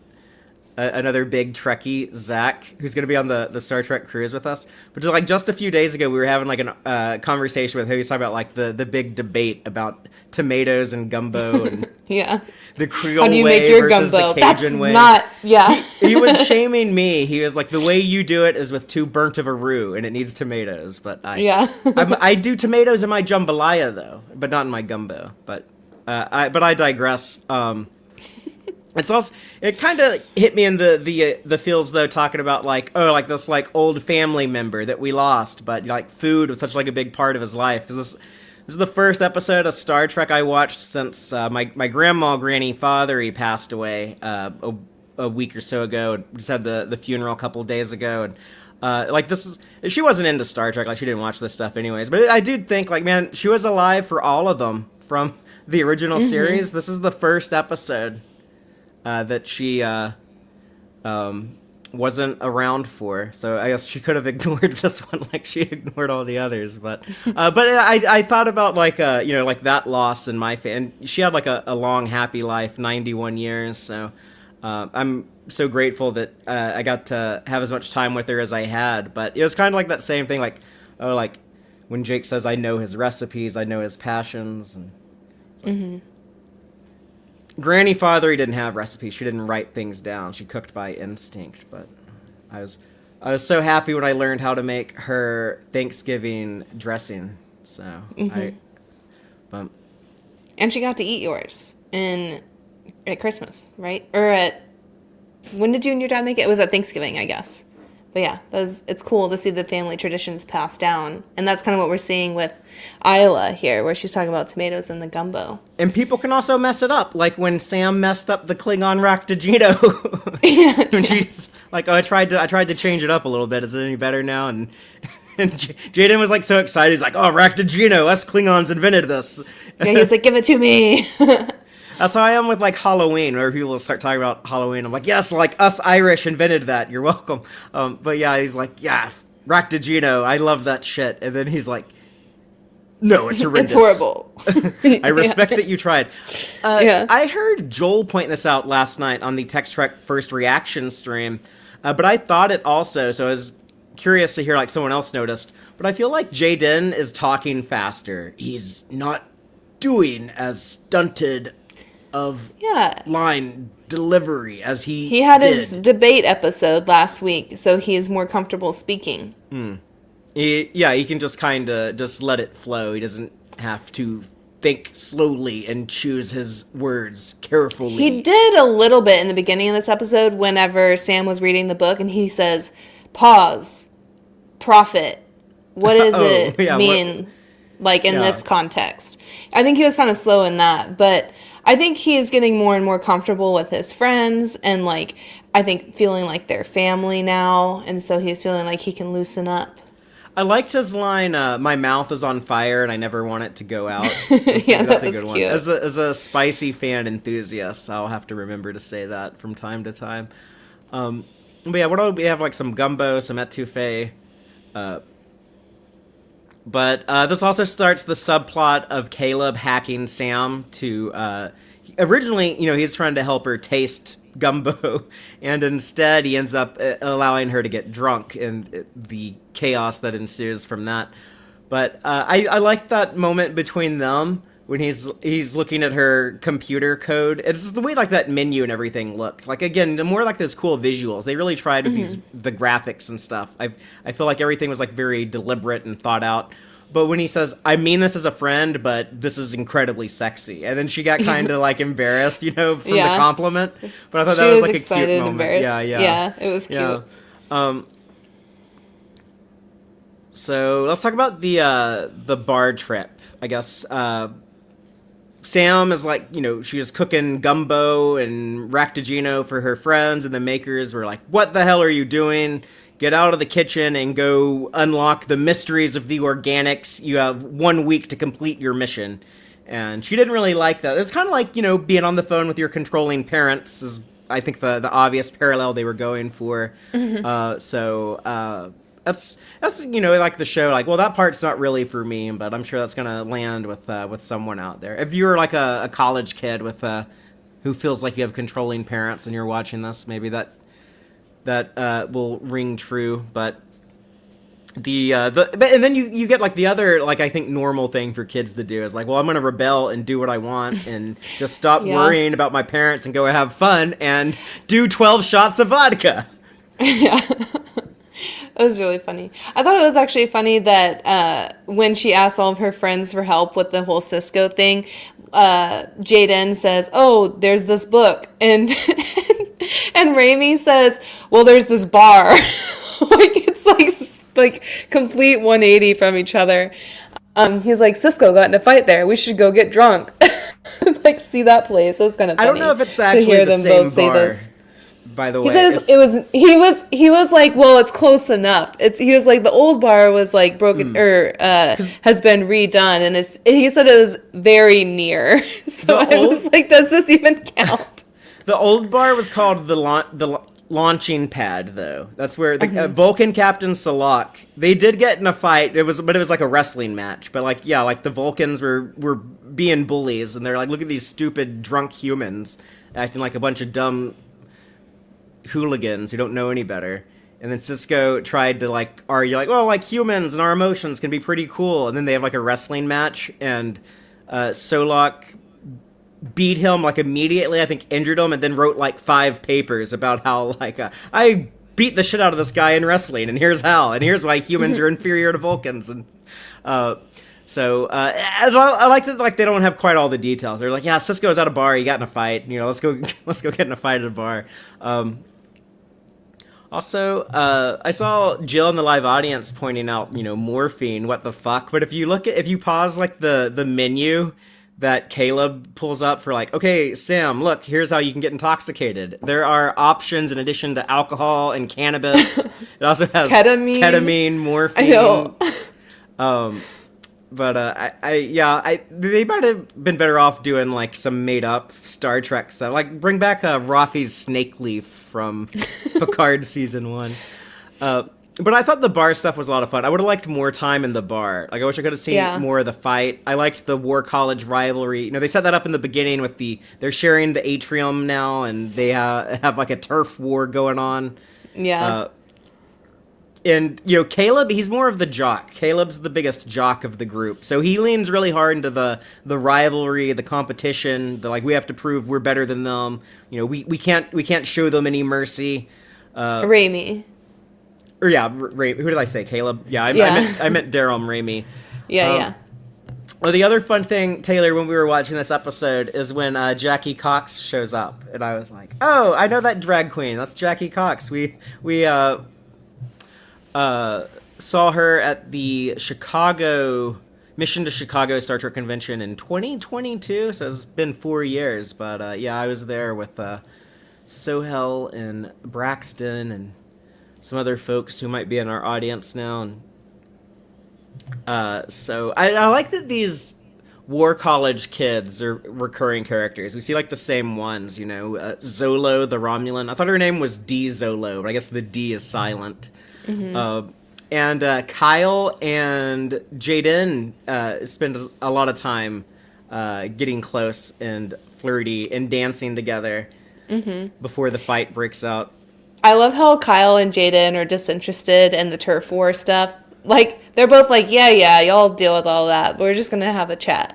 another big Trekkie, Zach, who's going to be on the Star Trek cruise with us. But just a few days ago, we were having like a conversation with him. He was talking about like the big debate about tomatoes and gumbo and the Creole How do you way make your versus gumbo? the Cajun That's way. not, He was shaming me. He was like, the way you do it is with too burnt of a roux, and it needs tomatoes. But I do tomatoes in my jambalaya though, but not in my gumbo. But I digress. It's also, it kind of hit me in the feels though, talking about like, this like old family member that we lost, but like food was such like a big part of his life, because this is the first episode of Star Trek I watched since my grandma, Granny Father, passed away a week or so ago. We just had the funeral a couple days ago, and she wasn't into Star Trek, like she didn't watch this stuff anyways, but I do think like, man, she was alive for all of them from the original series. This is the first episode that she wasn't around for, so I guess she could have ignored this one like she ignored all the others. But I thought about like like that loss in my family. And she had like a long happy life, 91 years. So I'm so grateful that I got to have as much time with her as I had. But it was kind of like that same thing, like like when Jake says, I know his recipes, I know his passions, and Granny Father didn't have recipes. She didn't write things down. She cooked by instinct. But I was so happy when I learned how to make her Thanksgiving dressing. So and she got to eat yours at Christmas, right? Or when did you and your dad make it? It was at Thanksgiving, I guess. But yeah, it's cool to see the family traditions passed down. And that's kind of what we're seeing with Isla here, where she's talking about tomatoes and the gumbo. And people can also mess it up, like when Sam messed up the Klingon Raktajino. When she's like, I tried to change it up a little bit. Is it any better now? And Jaden was like so excited. He's like, oh, Raktajino, us Klingons invented this. Yeah, he's like, give it to me. That's how I am with like Halloween. Whenever people start talking about Halloween, I'm like, yes, like us Irish invented that. You're welcome. But yeah, he's like, yeah, Raktajino, I love that shit. And then he's like, no, it's horrendous. It's horrible. I respect that you tried. I heard Joel point this out last night on the Tex-Trek First Reaction stream, but I thought it also, so I was curious to hear like someone else noticed. But I feel like Jaden is talking faster. He's not doing as stunted of line delivery as he had did. His debate episode last week, so he is more comfortable speaking. He can just kind of just let it flow. He doesn't have to think slowly and choose his words carefully. He did a little bit in the beginning of this episode whenever Sam was reading the book, and he says, pause, prophet, what does it mean? like in this context. I think he was kind of slow in that, but I think he is getting more and more comfortable with his friends and like I think feeling like they're family now, and so he's feeling like he can loosen up. I liked his line, "My mouth is on fire and I never want it to go out." Yeah, That's that a good was one. cute. As a spicy fan enthusiast, I'll have to remember to say that from time to time. But yeah, what do we have? Like some gumbo, some etouffee. But this also starts the subplot of Caleb hacking Sam to. Originally, he's trying to help her taste gumbo, and instead he ends up allowing her to get drunk, and the chaos that ensues from that. But I like that moment between them when he's looking at her computer code. It's the way like that menu and everything looked. Like again, the more like those cool visuals. They really tried with the graphics and stuff. I feel like everything was like very deliberate and thought out. But when he says, "I mean this as a friend, but this is incredibly sexy," and then she got kind of like embarrassed, from the compliment. But I thought that was like a cute moment. Yeah, it was cute. Yeah. So let's talk about the bar trip. I guess Sam is like, she was cooking gumbo and ractigino for her friends, and the makers were like, "What the hell are you doing? Get out of the kitchen and go unlock the mysteries of the organics. You have 1 week to complete your mission." And she didn't really like that. It's kind of like, being on the phone with your controlling parents is, I think, the obvious parallel they were going for. That's like the show, like, well, that part's not really for me, but I'm sure that's going to land with someone out there. If you're like a college kid who feels like you have controlling parents and you're watching this, maybe that will ring true. But and then you get like the other, like, I think normal thing for kids to do is like, well, I'm gonna rebel and do what I want and just stop worrying about my parents and go have fun and do 12 shots of vodka. Yeah. It was really funny. I thought it was actually funny that when she asked all of her friends for help with the whole Cisco thing, Jaden says, "Oh, there's this book," and and Raimi says, "Well, there's this bar." Like it's like complete 180 from each other. He's like, "Cisco got in a fight there. We should go get drunk." Like see that place. It was kind of funny. I don't know if it's actually the same bar. By the way, he said he was like, well, it's close enough. He was like the old bar was like broken has been redone, and he said it was very near. So I was like, does this even count? The old bar was called the launching pad, though. That's where the Vulcan Captain Salak, they did get in a fight. It was like a wrestling match, but like the Vulcans were being bullies, and they're like, look at these stupid drunk humans acting like a bunch of dumb hooligans who don't know any better. And then Cisco tried to like argue like, well, like humans and our emotions can be pretty cool. And then they have like a wrestling match, and Solok beat him like immediately, I think injured him, and then wrote like 5 papers about how like I beat the shit out of this guy in wrestling, and here's how, and here's why humans are inferior to Vulcans. And so I like that, like, they don't have quite all the details. They're like, yeah, Cisco's at a bar, he got in a fight, let's go get in a fight at a bar. Also, I saw Jill in the live audience pointing out, morphine, what the fuck. But if you pause like the menu that Caleb pulls up for like, okay, Sam, look, here's how you can get intoxicated. There are options in addition to alcohol and cannabis. It also has ketamine, morphine. I know. But they might have been better off doing like some made up Star Trek stuff. Like bring back Rafi's snake leaf from Picard season 1. But I thought the bar stuff was a lot of fun. I would have liked more time in the bar. Like I wish I could have seen more of the fight. I liked the war college rivalry. They set that up in the beginning with they're sharing the atrium now, and they have like a turf war going on. Yeah. And, Caleb, he's more of the jock. Caleb's the biggest jock of the group. So he leans really hard into the rivalry, the competition, the, like, we have to prove we're better than them. We can't show them any mercy. Raimi. Or, yeah, who did I say? Caleb? Yeah, I meant Daryl Raimi. Yeah. Well, the other fun thing, Taylor, when we were watching this episode is when Jackie Cox shows up. And I was like, oh, I know that drag queen. That's Jackie Cox. We saw her at the Chicago mission to Chicago Star Trek Convention in 2022, so it's been 4 years. But I was there with Sohel and Braxton and some other folks who might be in our audience now. And so I like that these War College kids are recurring characters. We see like the same ones, Zolo, the Romulan. I thought her name was D Zolo, but I guess the D is silent. Mm-hmm. And Kyle and Jaden spend a lot of time getting close and flirty and dancing together before the fight breaks out. I love how Kyle and Jaden are disinterested in the turf war stuff. Like, they're both like, yeah, y'all deal with all that. But we're just going to have a chat.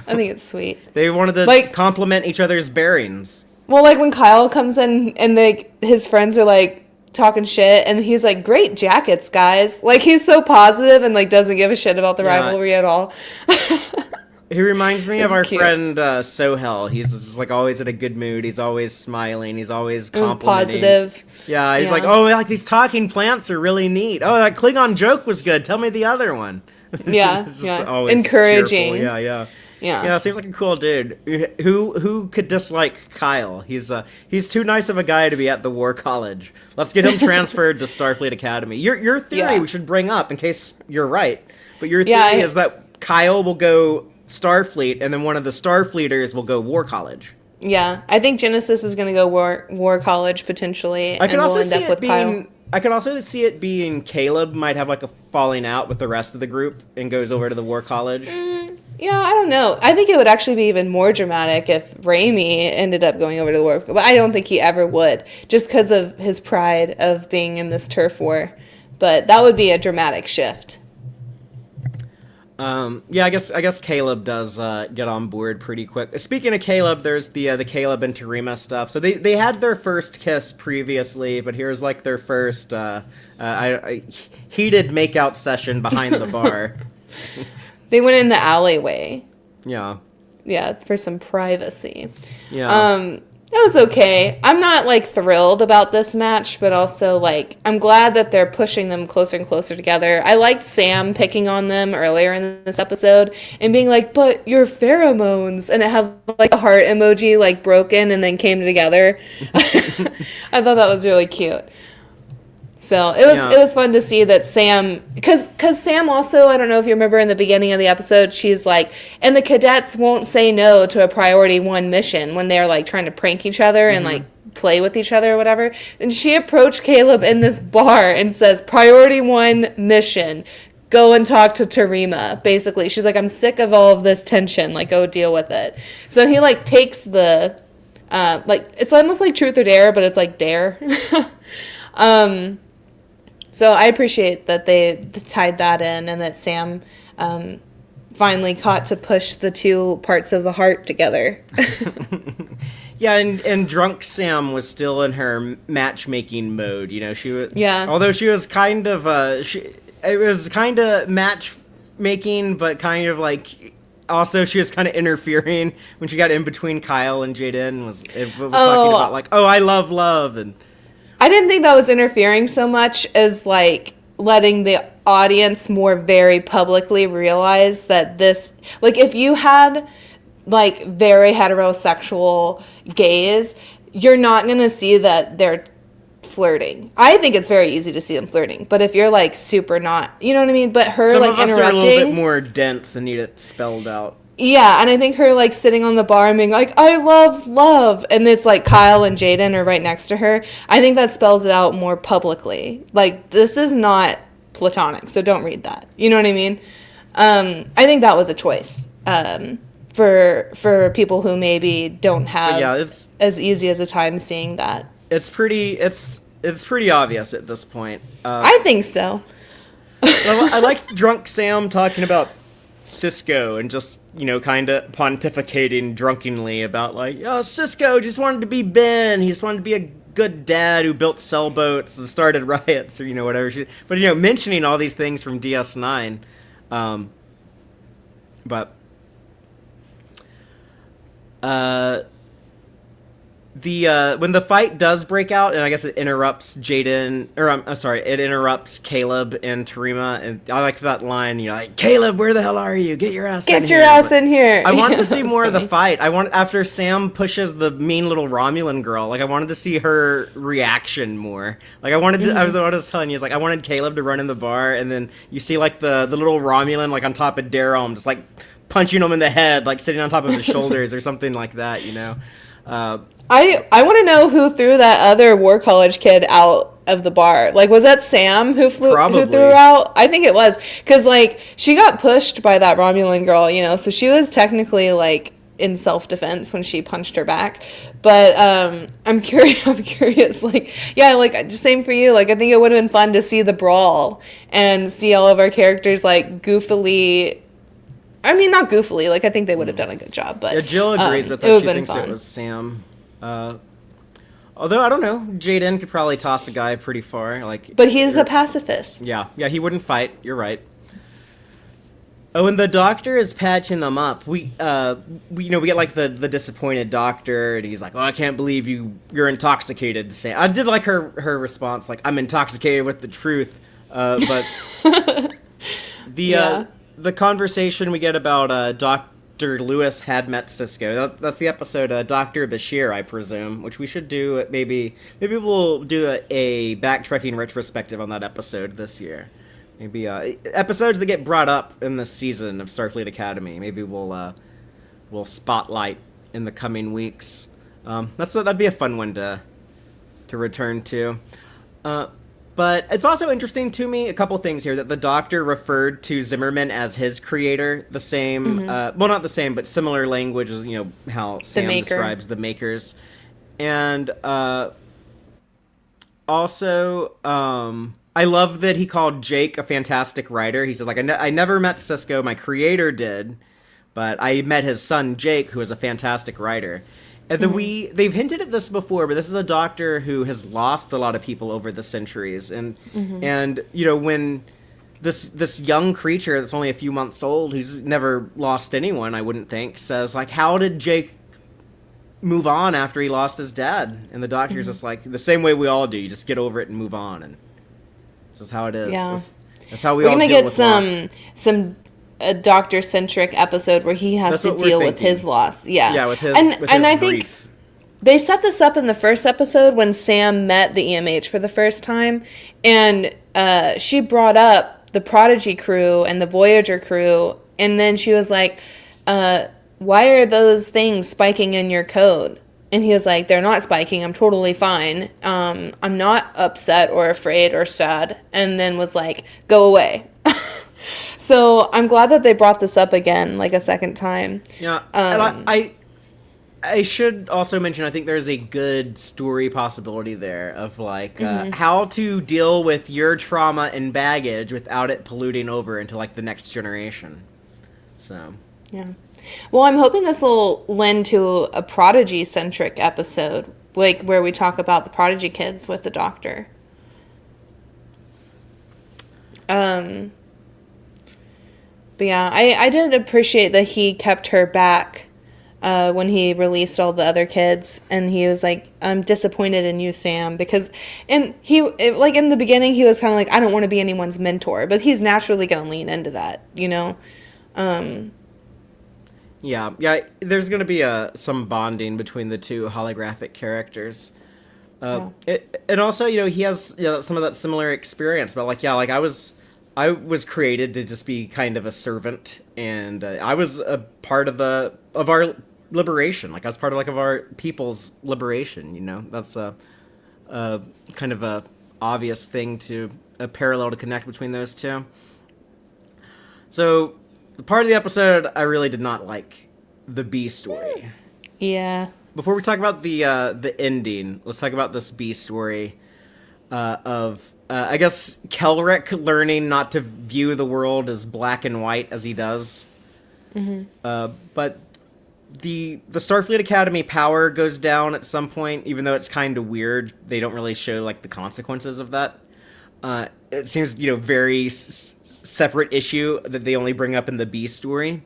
I think it's sweet. They wanted to compliment each other's bearings. Well, like, when Kyle comes in and his friends are, like, talking shit, and he's like, great jackets, guys. Like, he's so positive and, like, doesn't give a shit about the rivalry at all. He reminds me of our friend Sohel. He's just like always in a good mood. He's always smiling. He's always complimenting. Positive. Yeah, he's like, oh, like these talking plants are really neat. Oh, that Klingon joke was good. Tell me the other one. Yeah, encouraging. Cheerful. Yeah, seems like a cool dude. Who could dislike Kyle? He's too nice of a guy to be at the War College. Let's get him transferred to Starfleet Academy. Your theory we should bring up in case you're right. But your theory is that Kyle will go Starfleet, and then one of the Starfleeters will go War College. Yeah, I think Genesis is going to go War College potentially. I could also see it being. I could also see it being Caleb might have like a falling out with the rest of the group and goes over to the War College. Yeah, I don't know. I think it would actually be even more dramatic if Raimi ended up going over to the war, but I don't think he ever would, just because of his pride of being in this turf war. But that would be a dramatic shift. I guess Caleb does get on board pretty quick. Speaking of Caleb, there's the Caleb and Terima stuff. So they had their first kiss previously, but here's like their first heated makeout session behind the bar. They went in the alleyway. Yeah. Yeah, for some privacy. Yeah. It was okay. I'm not, like, thrilled about this match, but also, like, I'm glad that they're pushing them closer and closer together. I liked Sam picking on them earlier in this episode and being like, but your pheromones, and it had, like, a heart emoji, like, broken and then came together. I thought that was really cute. So it was fun to see that Sam, because Sam also, I don't know if you remember in the beginning of the episode, she's like, and the cadets won't say no to a priority 1 mission when they're like trying to prank each other and like play with each other or whatever. And she approached Caleb in this bar and says, priority 1 mission, go and talk to Terima. Basically, she's like, I'm sick of all of this tension. Like, go deal with it. So he like takes the, like, it's almost like truth or dare, but it's like dare. So I appreciate that they tied that in and that Sam finally caught to push the 2 parts of the heart together. Yeah, and drunk Sam was still in her matchmaking mode. She was. Yeah. Although she was kind of it was kind of matchmaking, but kind of like. Also, she was kind of interfering when she got in between Kyle and Jaden. Was talking about like, oh, I love love and. I didn't think that was interfering so much as, like, letting the audience more very publicly realize that this... Like, if you had, like, very heterosexual gays, you're not going to see that they're flirting. I think it's very easy to see them flirting. But if you're, like, super not... You know what I mean? But her, some like, of us interrupting... are a little bit more dense and need it spelled out. Yeah, and I think her, like, sitting on the bar and being like, I love love, and it's, like, Kyle and Jaden are right next to her, I think that spells it out more publicly. Like, this is not platonic, so don't read that. You know what I mean? I think that was a choice for people who maybe don't have it's as easy as a time seeing that. It's pretty obvious at this point. I think so. I liked drunk Sam talking about Cisco and just, kind of pontificating drunkenly about, like, oh, Cisco just wanted to be Ben. He just wanted to be a good dad who built sailboats and started riots or, whatever. But, mentioning all these things from DS9. when the fight does break out, and I guess it interrupts Jaden, or I'm sorry, it interrupts Caleb and Tarima, and I like that line, like, Caleb, where the hell are you? Get your ass in here. Get your ass in here. I wanted to see more of the fight. After Sam pushes the mean little Romulan girl, like, I wanted to see her reaction more. Like, I wanted to, I was telling you, I wanted Caleb to run in the bar, and then you see, like, the little Romulan, like, on top of Daryl, just, like, punching him in the head, like, sitting on top of his shoulders or something like that, I want to know who threw that other War College kid out of the bar. Like, was that Sam who threw her out? I think it was, because like she got pushed by that Romulan girl, so she was technically like in self-defense when she punched her back. But I'm curious. Like, yeah, like same for you. Like, I think it would have been fun to see the brawl and see all of our characters like goofily. I mean, not goofily. Like, I think they would have done a good job. But yeah, Jill agrees with that. She thinks it was Sam. Although, I don't know. Jaden could probably toss a guy pretty far. But he's a pacifist. Yeah, he wouldn't fight. You're right. Oh, and the doctor is patching them up. We get, like, the disappointed doctor, and he's like, oh, I can't believe you're intoxicated. I did like her response, like, I'm intoxicated with the truth. But the conversation we get about Dr. Lewis had met Cisco. That's the episode Dr. Bashir, I presume, which we should do. Maybe we'll do a backtracking retrospective on that episode this year. Maybe episodes that get brought up in this season of Starfleet Academy. Maybe we'll spotlight in the coming weeks. That'd be a fun one to return to. But it's also interesting to me, a couple things here, that the Doctor referred to Zimmerman as his creator, the same, well, not the same, but similar language as, how Sam describes the makers. And also, I love that he called Jake a fantastic writer. He says, like, I never met Cisco, my creator did, but I met his son, Jake, who is a fantastic writer. And they've hinted at this before, but this is a doctor who has lost a lot of people over the centuries, and when this young creature that's only a few months old, who's never lost anyone, I wouldn't think, says, like, how did Jake move on after he lost his dad? And the doctor's just like, the same way we all do, you just get over it and move on, and this is how it is. Yeah. That's how we're all deal with loss. We're gonna get some a doctor-centric episode where he has to deal with his loss. Yeah, with his and I grief. think they set this up in the first episode when Sam met the EMH for the first time, and she brought up the Prodigy crew and the Voyager crew, and then she was like, why are those things spiking in your code? And he was like, they're not spiking, I'm totally fine. I'm not upset or afraid or sad. And then was like, go away. So I'm glad that they brought this up again, like a second time. Yeah, and I should also mention, I think there's a good story possibility there of, like, how to deal with your trauma and baggage without it polluting over into, like, the next generation. So. Yeah. Well, I'm hoping this will lend to a Prodigy-centric episode, like, where we talk about the Prodigy kids with the Doctor. But yeah, I did appreciate that he kept her back when he released all the other kids, and he was like, I'm disappointed in you, Sam, because, and like in the beginning, he was kind of like, I don't want to be anyone's mentor, but he's naturally going to lean into that, Yeah, there's going to be some bonding between the two holographic characters. And also, he has some of that similar experience, but like I was created to just be kind of a servant, and I was a part of our liberation. Like, I was part of our people's liberation. That's a kind of a obvious thing, a parallel to connect between those two. So, part of the episode I really did not like, the B story. Yeah. Before we talk about the ending, let's talk about this B story of. I guess Kelrick learning not to view the world as black and white as he does. But the Starfleet Academy power goes down at some point, even though it's kind of weird. They don't really show, like, the consequences of that. It seems, very separate issue that they only bring up in the B story.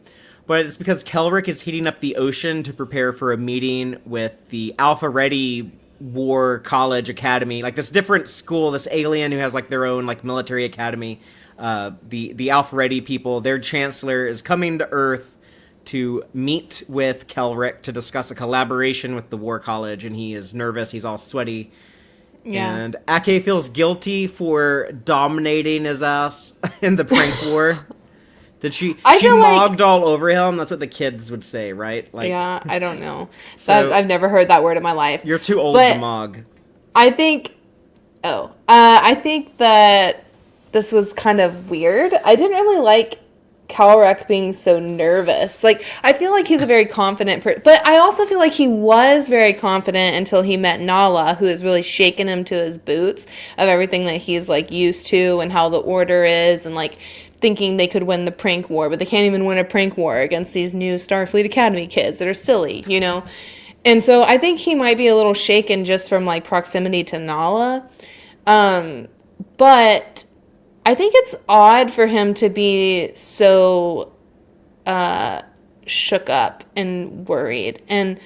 but it's because Kelrick is heating up the ocean to prepare for a meeting with the Alpha Ready War College Academy, like this different school, this alien who has like their own like military academy. The Alpha Ready people, their chancellor is coming to Earth to meet with Kelrick to discuss a collaboration with the War College, and he is nervous. He's all sweaty. Yeah. And Ake feels guilty for dominating his ass in the prank war. Did she mogged all over him? That's what the kids would say, right? Like, yeah, I don't know. So, I've never heard that word in my life. You're too old to mog. I think that this was kind of weird. I didn't really like Kelrick being so nervous. Like, I feel like he's a very confident but I also feel like he was very confident until he met Nahla, who has really shaken him to his boots of everything that he's like used to and how the order is, and like thinking they could win the prank war, but they can't even win a prank war against these new Starfleet Academy kids that are silly, you know? And so I think he might be a little shaken just from like proximity to Nahla. But I think it's odd for him to be so shook up and worried. And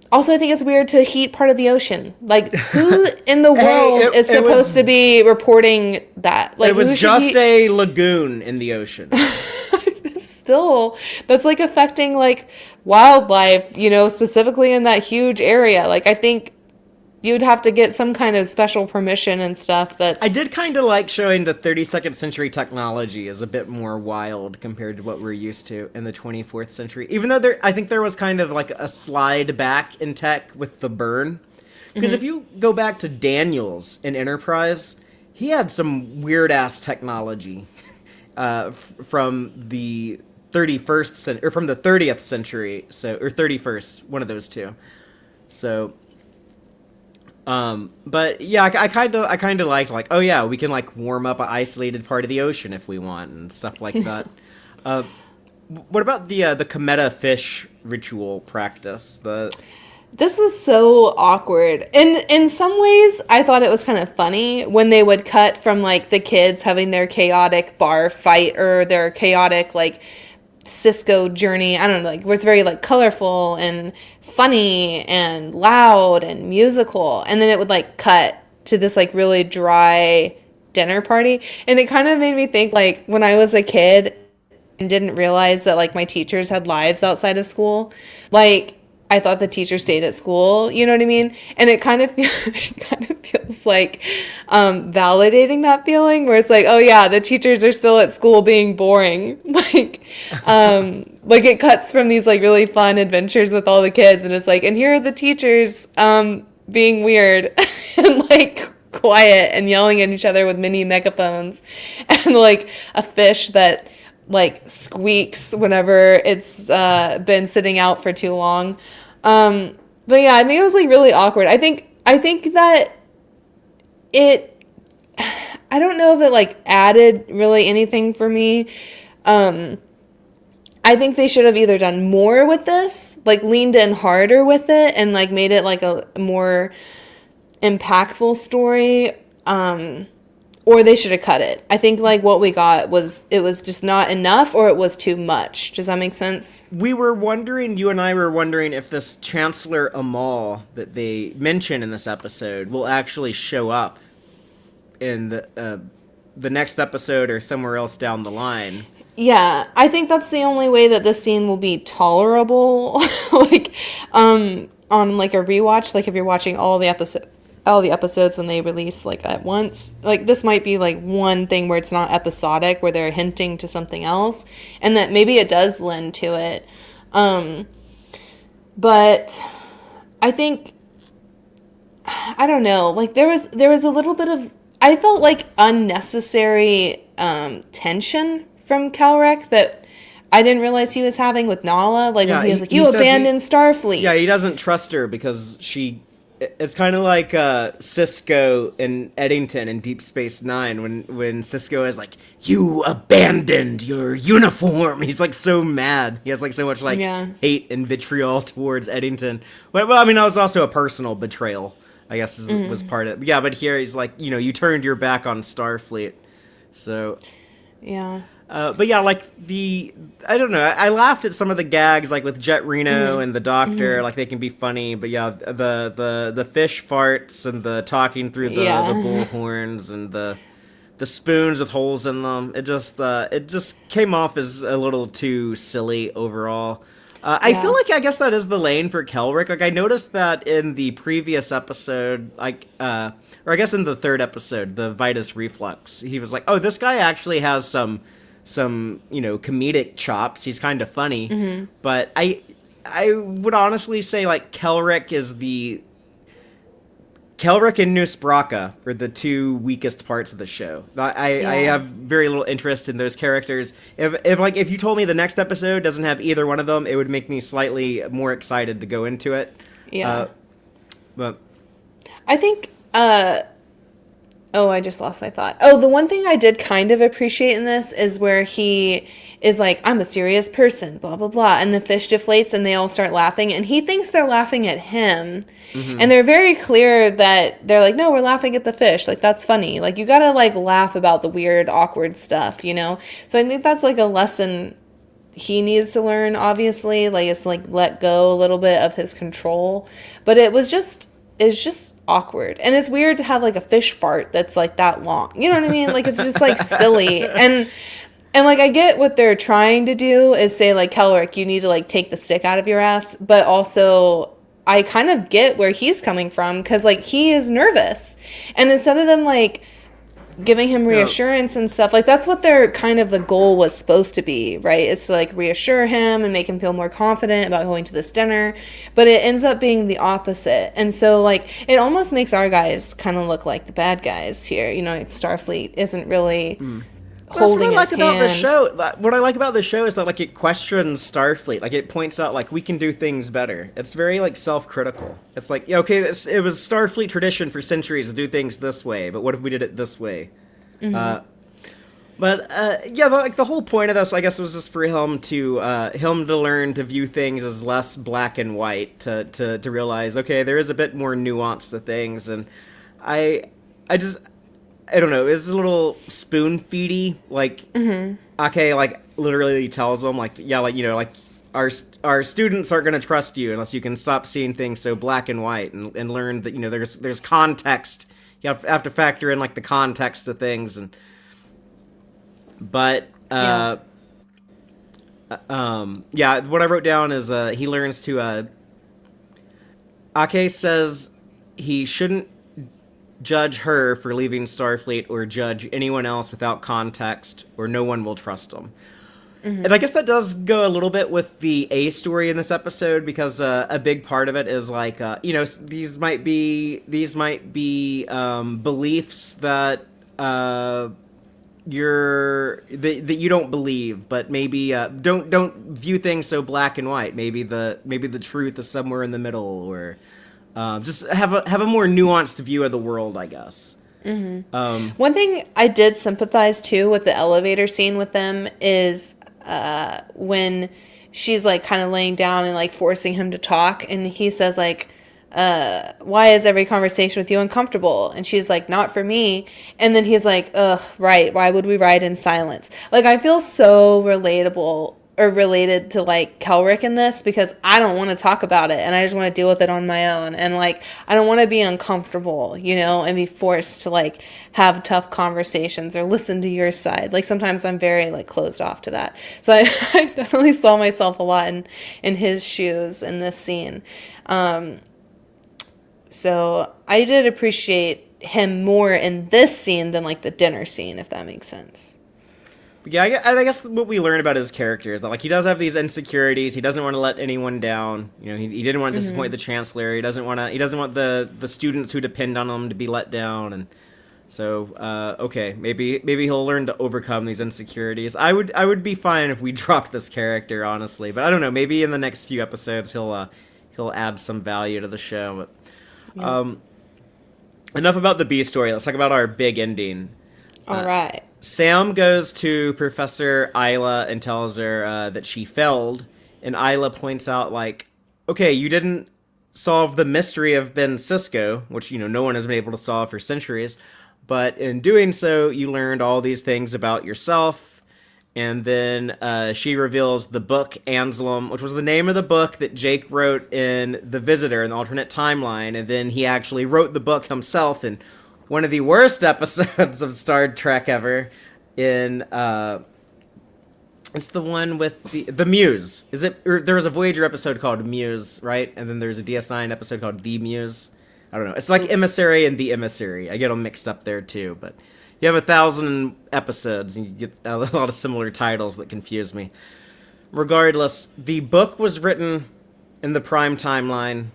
also, I think it's weird to heat part of the ocean. Like, who in the world is supposed to be reporting that? Like, it was just a lagoon in the ocean. Still, that's like affecting like wildlife, you know, specifically in that huge area. Like, I think you'd have to get some kind of special permission and stuff. I did kind of like showing the 32nd century technology is a bit more wild compared to what we're used to in the 24th century. Even though I think there was kind of like a slide back in tech with the burn. Because if you go back to Daniels in Enterprise, he had some weird-ass technology from the 31st century, or from the 30th century, or 31st, one of those two. So... but yeah, I kind of liked like, oh yeah, we can like warm up an isolated part of the ocean if we want and stuff like that. What about the Cometa fish ritual practice? This was so awkward. In some ways, I thought it was kind of funny when they would cut from like the kids having their chaotic bar fight or their chaotic like Cisco journey. I don't know, like where it's very like colorful and funny and loud and musical, and then it would like cut to this like really dry dinner party, and it kind of made me think like when I was a kid and didn't realize that like my teachers had lives outside of school. Like, I thought the teacher stayed at school, you know what I mean? And it kind of feels like validating that feeling where it's like, oh yeah, the teachers are still at school being boring. Like it cuts from these like really fun adventures with all the kids, and it's like, and here are the teachers being weird and like quiet and yelling at each other with mini megaphones, and like a fish that like squeaks whenever it's been sitting out for too long. But yeah, I think it was like really awkward. I think that I don't know if it like added really anything for me. I think they should have either done more with this, like leaned in harder with it and like made it like a more impactful story. Or they should have cut it. I think like what we got was just not enough, or it was too much. Does that make sense? You and I were wondering if this Chancellor Amal that they mention in this episode will actually show up in the next episode or somewhere else down the line. Yeah, I think that's the only way that this scene will be tolerable. Like, on like a rewatch, like if you're watching all the episodes when they release like at once, like this might be like one thing where it's not episodic, where they're hinting to something else, and that maybe it does lend to it. But I think, I don't know, like there was a little bit of, I felt like unnecessary tension from Kelrick that I didn't realize he was having with Nahla. Like, when he was like, you abandoned Starfleet. Yeah, he doesn't trust her because it's kind of like Cisco and Eddington in Deep Space Nine when Cisco is like, you abandoned your uniform. He's like so mad. He has like so much like hate and vitriol towards Eddington. Well, I mean, that was also a personal betrayal, I guess, was part of it. Yeah, but here he's like, you turned your back on Starfleet. So Yeah. But yeah, like I don't know. I laughed at some of the gags, like with Jet Reno and the doctor. Like they can be funny, but yeah, the fish farts and the talking through the Yeah. bull horns and the spoons with holes in them. It just came off as a little too silly overall. I feel Yeah. like I guess that is the lane for Kelrick. Like I noticed that in the previous episode, or I guess in the third episode, the Vitus Reflux, he was like, "Oh, this guy actually has some comedic chops. He's kind of funny." But I would honestly say like Kelrick and Nusbraka are the two weakest parts of the show. I Yeah. have very little interest in those characters. If you told me the next episode doesn't have either one of them, it would make me slightly more excited to go into it. Yeah. But I think oh, I just lost my thought. Oh, the one thing I did kind of appreciate in this is where he is like, I'm a serious person, blah, blah, blah. And the fish deflates and they all start laughing. And he thinks they're laughing at him. And they're very clear that they're like, no, we're laughing at the fish. Like, that's funny. Like, you gotta, like, laugh about the weird, awkward stuff, you know? So I think that's, like, a lesson he needs to learn, obviously. Like, it's, like, let go a little bit of his control. But it's just awkward. And it's weird to have, like, a fish fart that's, like, that long. You know what I mean? Like, it's just, like, silly. And like, I get what they're trying to do is say, like, Kelrick, you need to, like, take the stick out of your ass. But also, I kind of get where he's coming from because, like, he is nervous. And instead of them, like, giving him reassurance and stuff, like, that's what their kind of the goal was supposed to be, right? Is to, like, reassure him and make him feel more confident about going to this dinner. But it ends up being the opposite. And so, like, it almost makes our guys kind of look like the bad guys here. You know, like, Starfleet isn't really... holding That's what I like about his the hand. show. What I like about the show is that like it questions Starfleet. Like it points out like we can do things better. It's very like self-critical. It's like yeah, okay, it was Starfleet tradition for centuries to do things this way, but what if we did it this way? Yeah, like the whole point of this, I guess, was just for him to learn to view things as less black and white. To realize okay, there is a bit more nuance to things, and I don't know, it's a little spoon feedy, like, okay, like, literally tells them, like, yeah, like, like, our students aren't going to trust you unless you can stop seeing things so black and white and learn that, there's context. You have to factor in, like, the context of things, but, yeah, what I wrote down is, he learns to, Ake says he shouldn't judge her for leaving Starfleet or judge anyone else without context or no one will trust them. And I guess that does go a little bit with the A story in this episode because a big part of it is like, these might be beliefs that that you don't believe, but maybe don't view things so black and white. Maybe the truth is somewhere in the middle, or just have a more nuanced view of the world, I guess. One thing I did sympathize too with the elevator scene with them is when she's like kind of laying down and like forcing him to talk, and he says like, why is every conversation with you uncomfortable? And she's like, not for me. And then he's like, ugh, right, why would we ride in silence? Like, I feel so relatable or related to like Kelrick in this because I don't want to talk about it and I just want to deal with it on my own. And like, I don't want to be uncomfortable, and be forced to like have tough conversations or listen to your side. Like sometimes I'm very like closed off to that. So I definitely saw myself a lot in his shoes in this scene. So I did appreciate him more in this scene than like the dinner scene, if that makes sense. Yeah, I guess what we learn about his character is that like he does have these insecurities. He doesn't want to let anyone down. He didn't want to disappoint the chancellor. He doesn't want the students who depend on him to be let down. And so okay, maybe he'll learn to overcome these insecurities. I would be fine if we dropped this character, honestly. But I don't know. Maybe in the next few episodes he'll add some value to the show. But, enough about the B story. Let's talk about our big ending. All right. Sam goes to Professor Isla and tells her that she failed, and Isla points out, like, okay, you didn't solve the mystery of Ben Sisko, which, no one has been able to solve for centuries, but in doing so, you learned all these things about yourself, And then she reveals the book Anselm, which was the name of the book that Jake wrote in The Visitor in the alternate timeline. And then he actually wrote the book himself in one of the worst episodes of Star Trek ever. In it's the one with the Muse. Is it? Or there was a Voyager episode called Muse, right? And then there's a DS9 episode called The Muse. I don't know. It's like Emissary and The Emissary. I get them mixed up there too, but. You have 1,000 episodes, and you get a lot of similar titles that confuse me. Regardless, the book was written in the Prime timeline.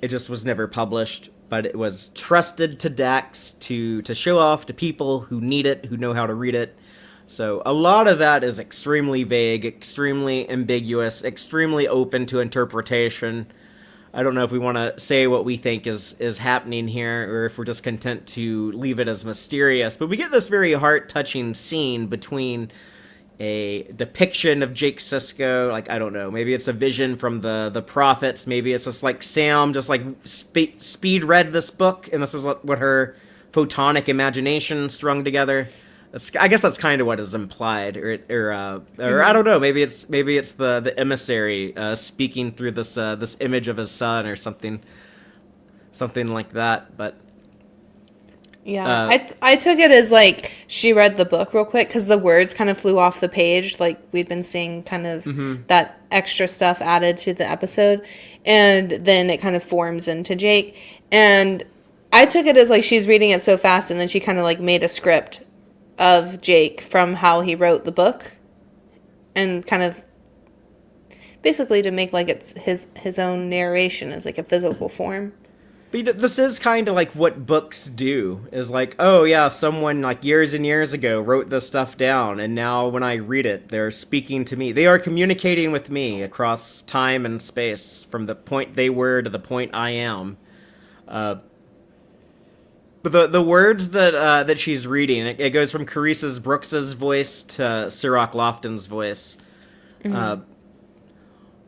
It just was never published, but it was trusted to Dax to show off to people who need it, who know how to read it. So a lot of that is extremely vague, extremely ambiguous, extremely open to interpretation. I don't know if we want to say what we think is happening here, or if we're just content to leave it as mysterious. But we get this very heart-touching scene between a depiction of Jake Sisko, like, I don't know, maybe it's a vision from the prophets, maybe it's just like Sam just like speed read this book, and this was what her photonic imagination strung together. I guess that's kind of what is implied, or I don't know. Maybe it's the emissary speaking through this image of his son, or something like that. But yeah, I took it as like she read the book real quick because the words kind of flew off the page. Like we've been seeing kind of that extra stuff added to the episode, and then it kind of forms into Jake. And I took it as like she's reading it so fast, and then she kind of like made a script of Jake from how he wrote the book, and kind of basically to make like it's his own narration as like a physical form. But this is kind of like what books do, is like, oh yeah, someone like years and years ago wrote this stuff down, and now when I read it, they're speaking to me. They are communicating with me across time and space from the point they were to the point I am. But the words that she's reading, it goes from Carice Brooks's voice to Sirach Lofton's voice.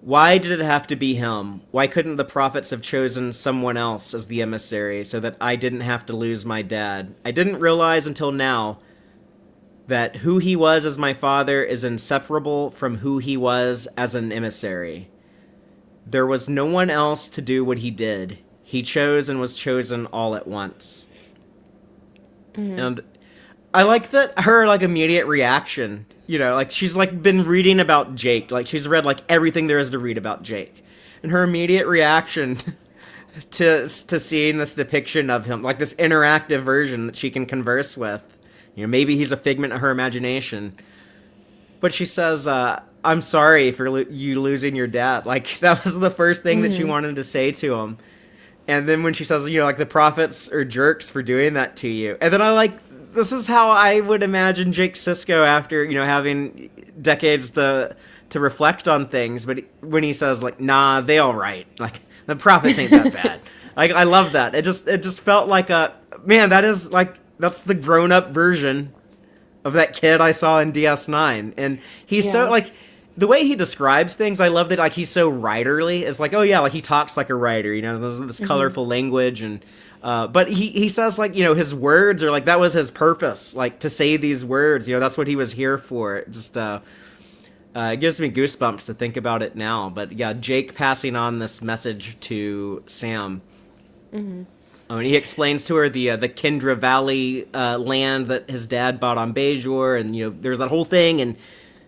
Why did it have to be him? Why couldn't the prophets have chosen someone else as the emissary so that I didn't have to lose my dad? I didn't realize until now that who he was as my father is inseparable from who he was as an emissary. There was no one else to do what he did. He chose and was chosen all at once. And I like that her like immediate reaction, you know, like she's like been reading about Jake, like she's read like everything there is to read about Jake, and her immediate reaction to seeing this depiction of him, like this interactive version that she can converse with, you know, maybe he's a figment of her imagination, but she says, "I'm sorry for you losing your dad." Like that was the first thing that she wanted to say to him. And then when she says, you know, like the prophets are jerks for doing that to you. And then this is how I would imagine Jake Sisko after, you know, having decades to reflect on things. But when he says like, nah, they all right. Like the prophets ain't that bad. Like I love that. It just felt like man, that's the grown up version of that kid I saw in DS9. And he's so like, the way he describes things, I love that, like, he's so writerly. It's like, oh, yeah, like, he talks like a writer, you know, there's this colorful language, and, but he says, like, you know, his words are, like, that was his purpose, like, to say these words, you know, that's what he was here for. It just, it gives me goosebumps to think about it now, but, yeah, Jake passing on this message to Sam. And he explains to her the Kendra Valley land that his dad bought on Bajor, and, you know, there's that whole thing, and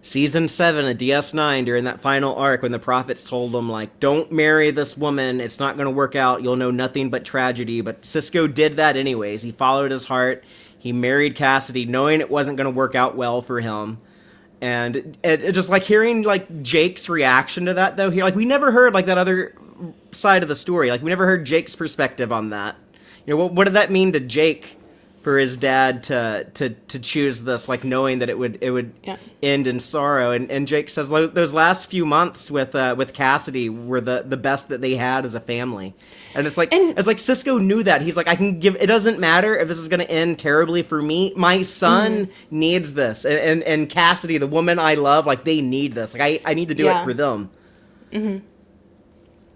Season 7 of DS9 during that final arc when the prophets told him, like, don't marry this woman, it's not going to work out, you'll know nothing but tragedy. But Sisko did that anyways. He followed his heart. He married Cassidy knowing it wasn't going to work out well for him. And it just, like, hearing, like, Jake's reaction to that, though, here, like, we never heard, like, that other side of the story. Like, we never heard Jake's perspective on that. You know, what did that mean to Jake for his dad to choose this, like knowing that it would end in sorrow? And Jake says those last few months with Cassidy were the best that they had as a family. And it's like Sisko knew that. He's like, I can give, it doesn't matter if this is going to end terribly for me. My son needs this. And Cassidy, the woman I love, like they need this. Like I need to do it for them.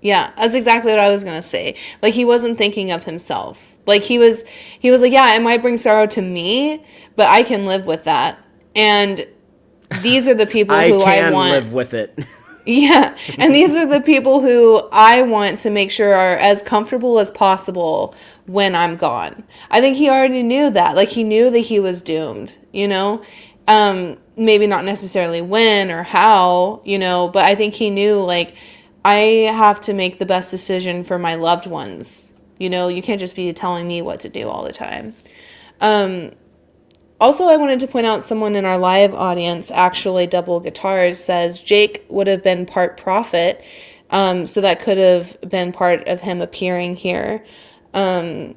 Yeah, that's exactly what I was gonna say. Like he wasn't thinking of himself. Like he was like, yeah, it might bring sorrow to me, but I can live with that. And these are the people I who I can want. live with it. Yeah, and these are the people who I want to make sure are as comfortable as possible when I'm gone. I think he already knew that. Like, he knew that he was doomed, you know? Maybe not necessarily when or how, you know, but I think he knew, like, I have to make the best decision for my loved ones. You know, you can't just be telling me what to do all the time. Also, I wanted to point out someone in our live audience, actually Double Guitars, says Jake would have been part prophet. So that could have been part of him appearing here. I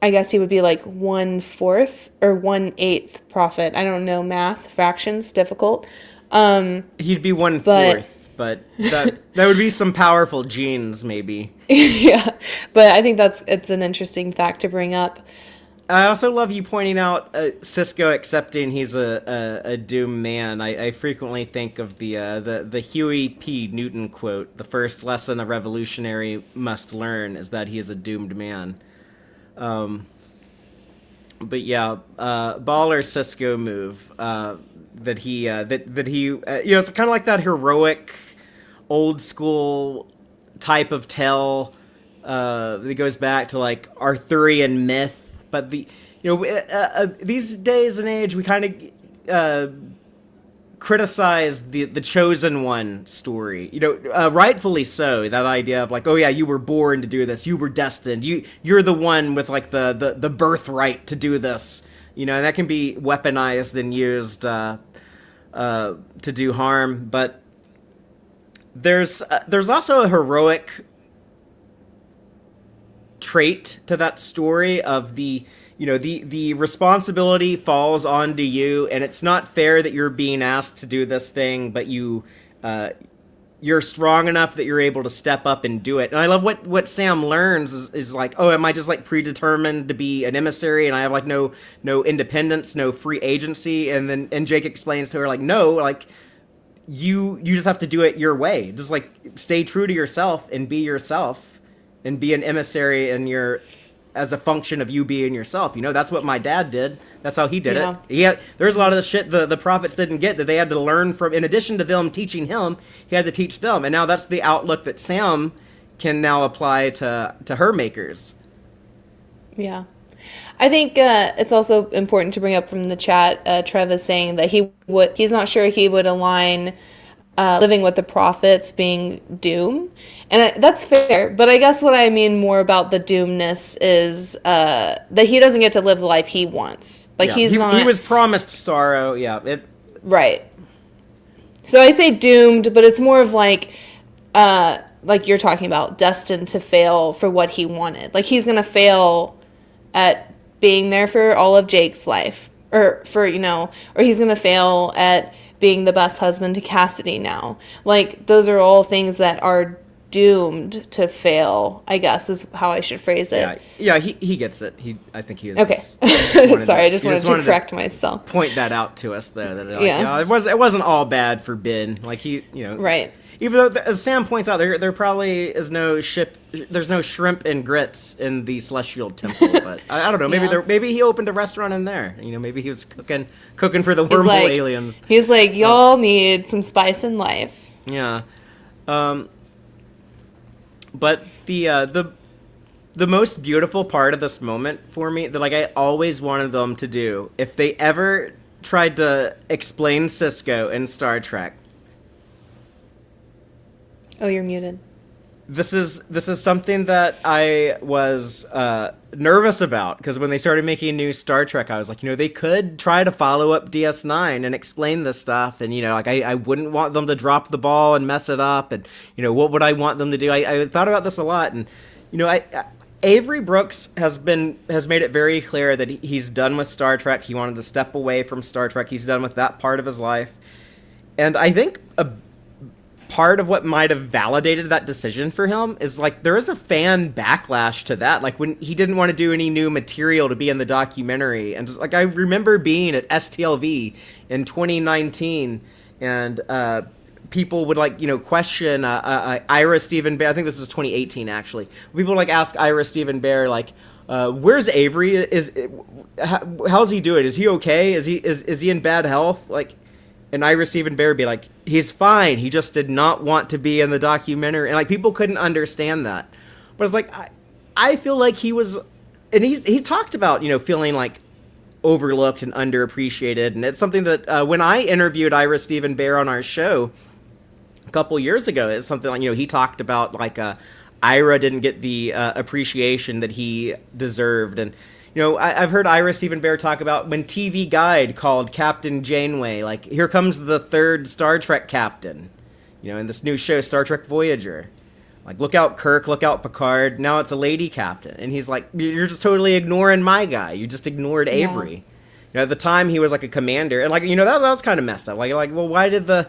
guess he would be like 1/4 or 1/8 prophet. I don't know math, fractions, difficult. He'd be 1/4, but that would be some powerful genes, maybe. Yeah, but I think it's an interesting fact to bring up. I also love you pointing out Cisco accepting he's a doomed man. I frequently think of the Huey P. Newton quote: "The first lesson a revolutionary must learn is that he is a doomed man." But yeah, baller Cisco move that he you know, it's kind of like that heroic, old school type of tale that goes back to like Arthurian myth. But these days and age, we kind of criticize the chosen one story. You know, rightfully so. That idea of like, oh yeah, you were born to do this. You were destined. You're the one with like the birthright to do this. You know, and that can be weaponized and used to do harm. But there's also a heroic trait to that story of the responsibility falls onto you, and it's not fair that you're being asked to do this thing, but you're strong enough that you're able to step up and do it. And I love what Sam learns is like, oh, am I just like predetermined to be an emissary and I have like no independence, no free agency? And Jake explains to her like, no, like you just have to do it your way. Just like stay true to yourself and be yourself. And be an emissary as a function of you being yourself. You know, that's what my dad did. That's how he did it. There's a lot of the shit the prophets didn't get that they had to learn from. In addition to them teaching him, he had to teach them. And now that's the outlook that Sam can now apply to her makers. Yeah. I think it's also important to bring up from the chat, Trev is saying that he's not sure he would align living with the prophets being doom. And that's fair, but I guess what I mean more about the doomness is that he doesn't get to live the life he wants. Like he was promised sorrow. Yeah, right. So I say doomed, but it's more of like you're talking about, destined to fail for what he wanted. Like he's gonna fail at being there for all of Jake's life, or he's gonna fail at being the best husband to Cassidy now. Like those are all things that are doomed to fail, I guess is how I should phrase it. Yeah, he gets it. I think he is. Okay. Sorry, I just wanted to correct myself. Point that out to us though. That it wasn't all bad for Ben. Like right. Even though, as Sam points out, there probably is there's no shrimp and grits in the Celestial Temple. But I don't know. Maybe he opened a restaurant in there. You know, maybe he was cooking for the wormhole aliens. He's like, y'all need some spice in life. Yeah. But the most beautiful part of this moment for me, that like I always wanted them to do, if they ever tried to explain Cisco in Star Trek. Oh, you're muted. This is something that I was nervous about, because when they started making new Star Trek, I was like, they could try to follow up DS9 and explain this stuff, and like I wouldn't want them to drop the ball and mess it up, and what would I want them to do? I thought about this a lot, and Avery Brooks has made it very clear that he's done with Star Trek. He wanted to step away from Star Trek. He's done with that part of his life, and I think a part of what might have validated that decision for him is like there is a fan backlash to that, like when he didn't want to do any new material to be in the documentary. And just, like I remember being at STLV in 2019 and people would question Ira Stephen Beyer. I think this is 2018 actually. People would ask Ira Stephen Beyer where's Avery? How's he doing? Is he okay? Is he in bad health? and Ira Stephen Beyer would be like, he's fine. He just did not want to be in the documentary. And like people couldn't understand that. But it's like, I feel like he was, and he talked about, feeling like overlooked and underappreciated. And it's something that when I interviewed Ira Stephen Beyer on our show a couple years ago, it's something like, he talked about like Ira didn't get the appreciation that he deserved. And, I've heard Ira Stephen Beyer talk about when TV Guide called Captain Janeway, like, here comes the third Star Trek captain, in this new show, Star Trek Voyager. Like, look out Kirk, look out Picard, now it's a lady captain. And he's like, you're just totally ignoring my guy. You just ignored Avery. At the time, he was like a commander. And, like, that was kind of messed up. Like, well, why did the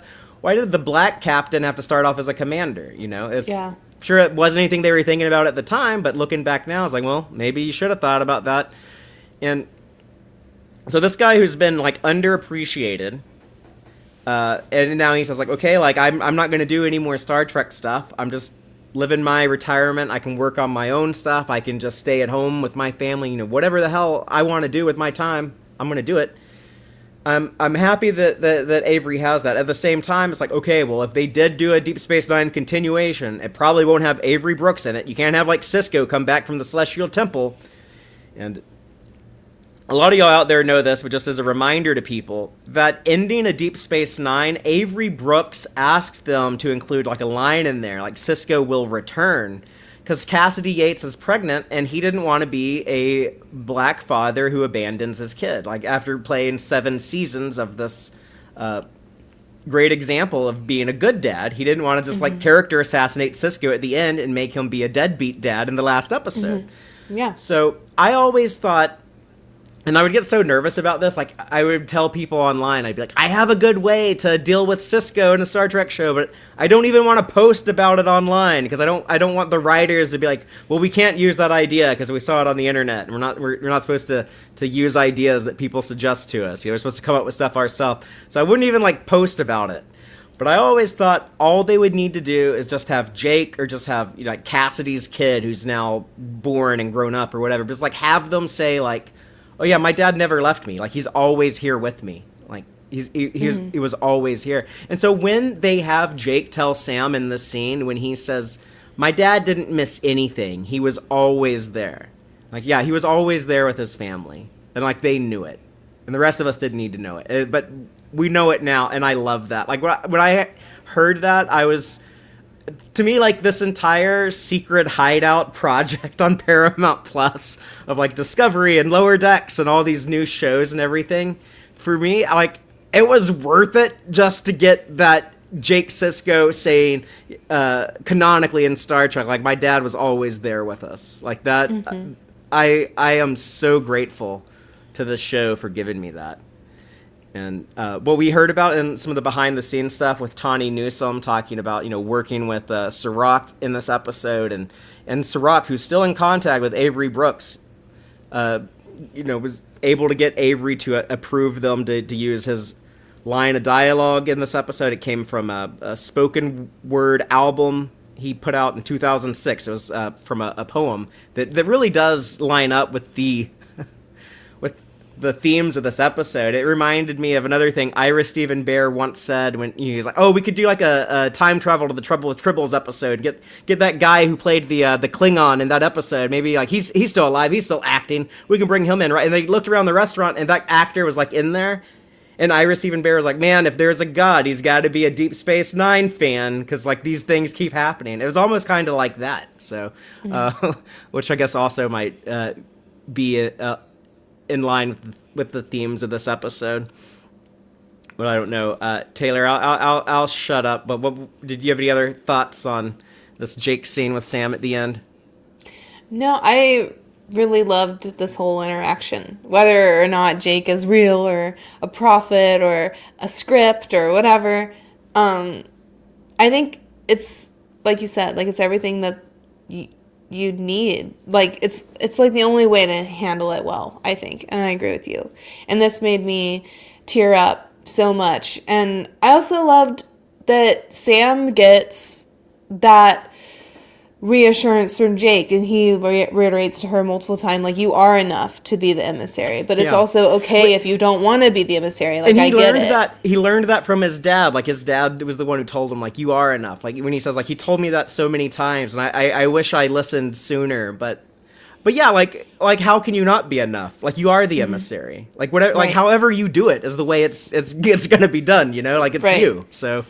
black captain have to start off as a commander? It's... Yeah. Sure, it wasn't anything they were thinking about at the time, but looking back now, it's like, well, maybe you should have thought about that. And so this guy who's been, like, underappreciated, and now he says, like, okay, like, I'm not going to do any more Star Trek stuff. I'm just living my retirement. I can work on my own stuff. I can just stay at home with my family. Whatever the hell I want to do with my time, I'm going to do it. I'm happy that Avery has that. At the same time, it's like, okay, well, if they did do a Deep Space Nine continuation, it probably won't have Avery Brooks in it. You can't have, like, Sisko come back from the Celestial Temple. And a lot of y'all out there know this, but just as a reminder to people, that ending a Deep Space Nine, Avery Brooks asked them to include, like, a line in there, like, Sisko will return. Because Cassidy Yates is pregnant, and he didn't want to be a black father who abandons his kid. Like, after playing 7 seasons of this great example of being a good dad, he didn't want to just, like, character assassinate Sisko at the end and make him be a deadbeat dad in the last episode. Yeah. So I always thought, and I would get so nervous about this, like, I would tell people online, I'd be like, I have a good way to deal with Sisko in a Star Trek show, but I don't even want to post about it online, because I don't want the writers to be like, well, we can't use that idea because we saw it on the internet, and we're not supposed to use ideas that people suggest to us. We're supposed to come up with stuff ourselves. So I wouldn't even, like, post about it. But I always thought all they would need to do is just have Jake, or just have, like, Cassidy's kid who's now born and grown up or whatever, just, like, have them say, like, oh yeah, my dad never left me. Like, he's always here with me. Like, he was always here. And so when they have Jake tell Sam in this scene, when he says, my dad didn't miss anything. He was always there. Like, yeah, he was always there with his family. And, like, they knew it. And the rest of us didn't need to know it. But we know it now, and I love that. Like, when I heard that, I was... To me, like, this entire secret hideout project on Paramount Plus of, like, Discovery and Lower Decks and all these new shows and everything, for me, like, it was worth it just to get that Jake Sisko saying canonically in Star Trek, like, my dad was always there with us. Like, that, I am so grateful to this show for giving me that. And what we heard about in some of the behind-the-scenes stuff with Tawny Newsome talking about, working with Sirach in this episode, and Sirach, who's still in contact with Avery Brooks, was able to get Avery to approve them to use his line of dialogue in this episode. It came from a spoken word album he put out in 2006. It was from a poem that really does line up with the themes of this episode. It reminded me of another thing Ira Stephen Beyer once said when he was like, oh, we could do like a time travel to the Trouble with Tribbles episode. Get that guy who played the Klingon in that episode. Maybe like he's still alive. He's still acting. We can bring him in, right? And they looked around the restaurant and that actor was like in there. And Ira Stephen Beyer was like, man, if there's a God, he's got to be a Deep Space Nine fan because like these things keep happening. It was almost kind of like that. So, which I guess also might be in line with the themes of this episode, but I don't know. Taylor, I'll shut up. But did you have any other thoughts on this Jake scene with Sam at the end? No, I really loved this whole interaction, whether or not Jake is real or a prophet or a script or whatever. I think it's like you said, like it's everything that you need. Like it's like the only way to handle it well, I think, and I agree with you. And this made me tear up so much. And I also loved that Sam gets that reassurance from Jake, and he reiterates to her multiple times, like, you are enough to be the emissary, but it's also okay if you don't want to be the emissary. Like, I get it. He learned that from his dad. Like, his dad was the one who told him, like, you are enough. Like, when he says, like, he told me that so many times, and I wish I listened sooner, but yeah, like how can you not be enough? Like, you are the emissary. Like, whatever, like, however you do it is the way it's gonna be done, you know? Like, it's you. So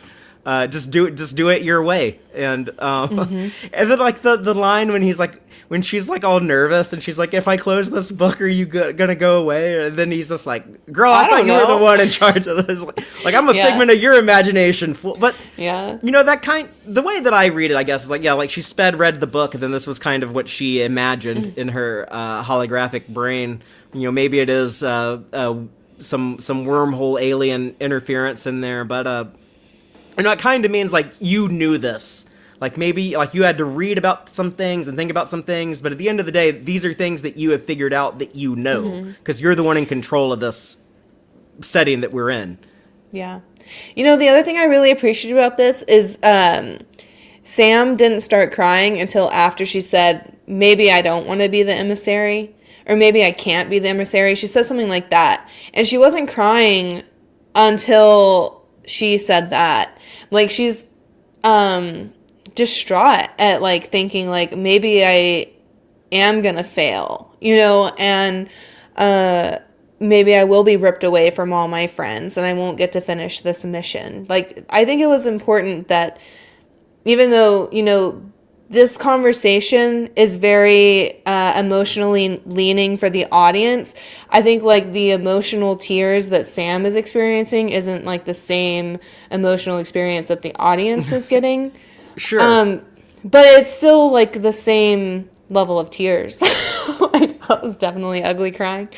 just do it your way. And and then, like, the line when she's like all nervous and she's like, if I close this book, are you gonna go away? And then he's just like, girl, I thought you were the one in charge of this. Like, I'm a figment of your imagination. But you know, the way that I read it, I guess, is like, like she read the book, and then this was kind of what she imagined in her holographic brain. You know, maybe it is some wormhole alien interference in there, but you know, it kind of means, like, you knew this. Like, maybe, like, you had to read about some things and think about some things, but at the end of the day, these are things that you have figured out that you know, because you're the one in control of this setting that we're in. Yeah. You know, the other thing I really appreciate about this is Sam didn't start crying until after she said, maybe I don't want to be the emissary, or maybe I can't be the emissary. She said something like that. And she wasn't crying until she said that. Like, she's distraught at, like, thinking, like, maybe I am gonna fail, you know, and maybe I will be ripped away from all my friends and I won't get to finish this mission. Like, I think it was important that, even though, you know, this conversation is very emotionally leaning for the audience, I think, like, the emotional tears that Sam is experiencing isn't, like, the same emotional experience that the audience is getting. Sure. But it's still, like, the same level of tears. I was definitely ugly crying.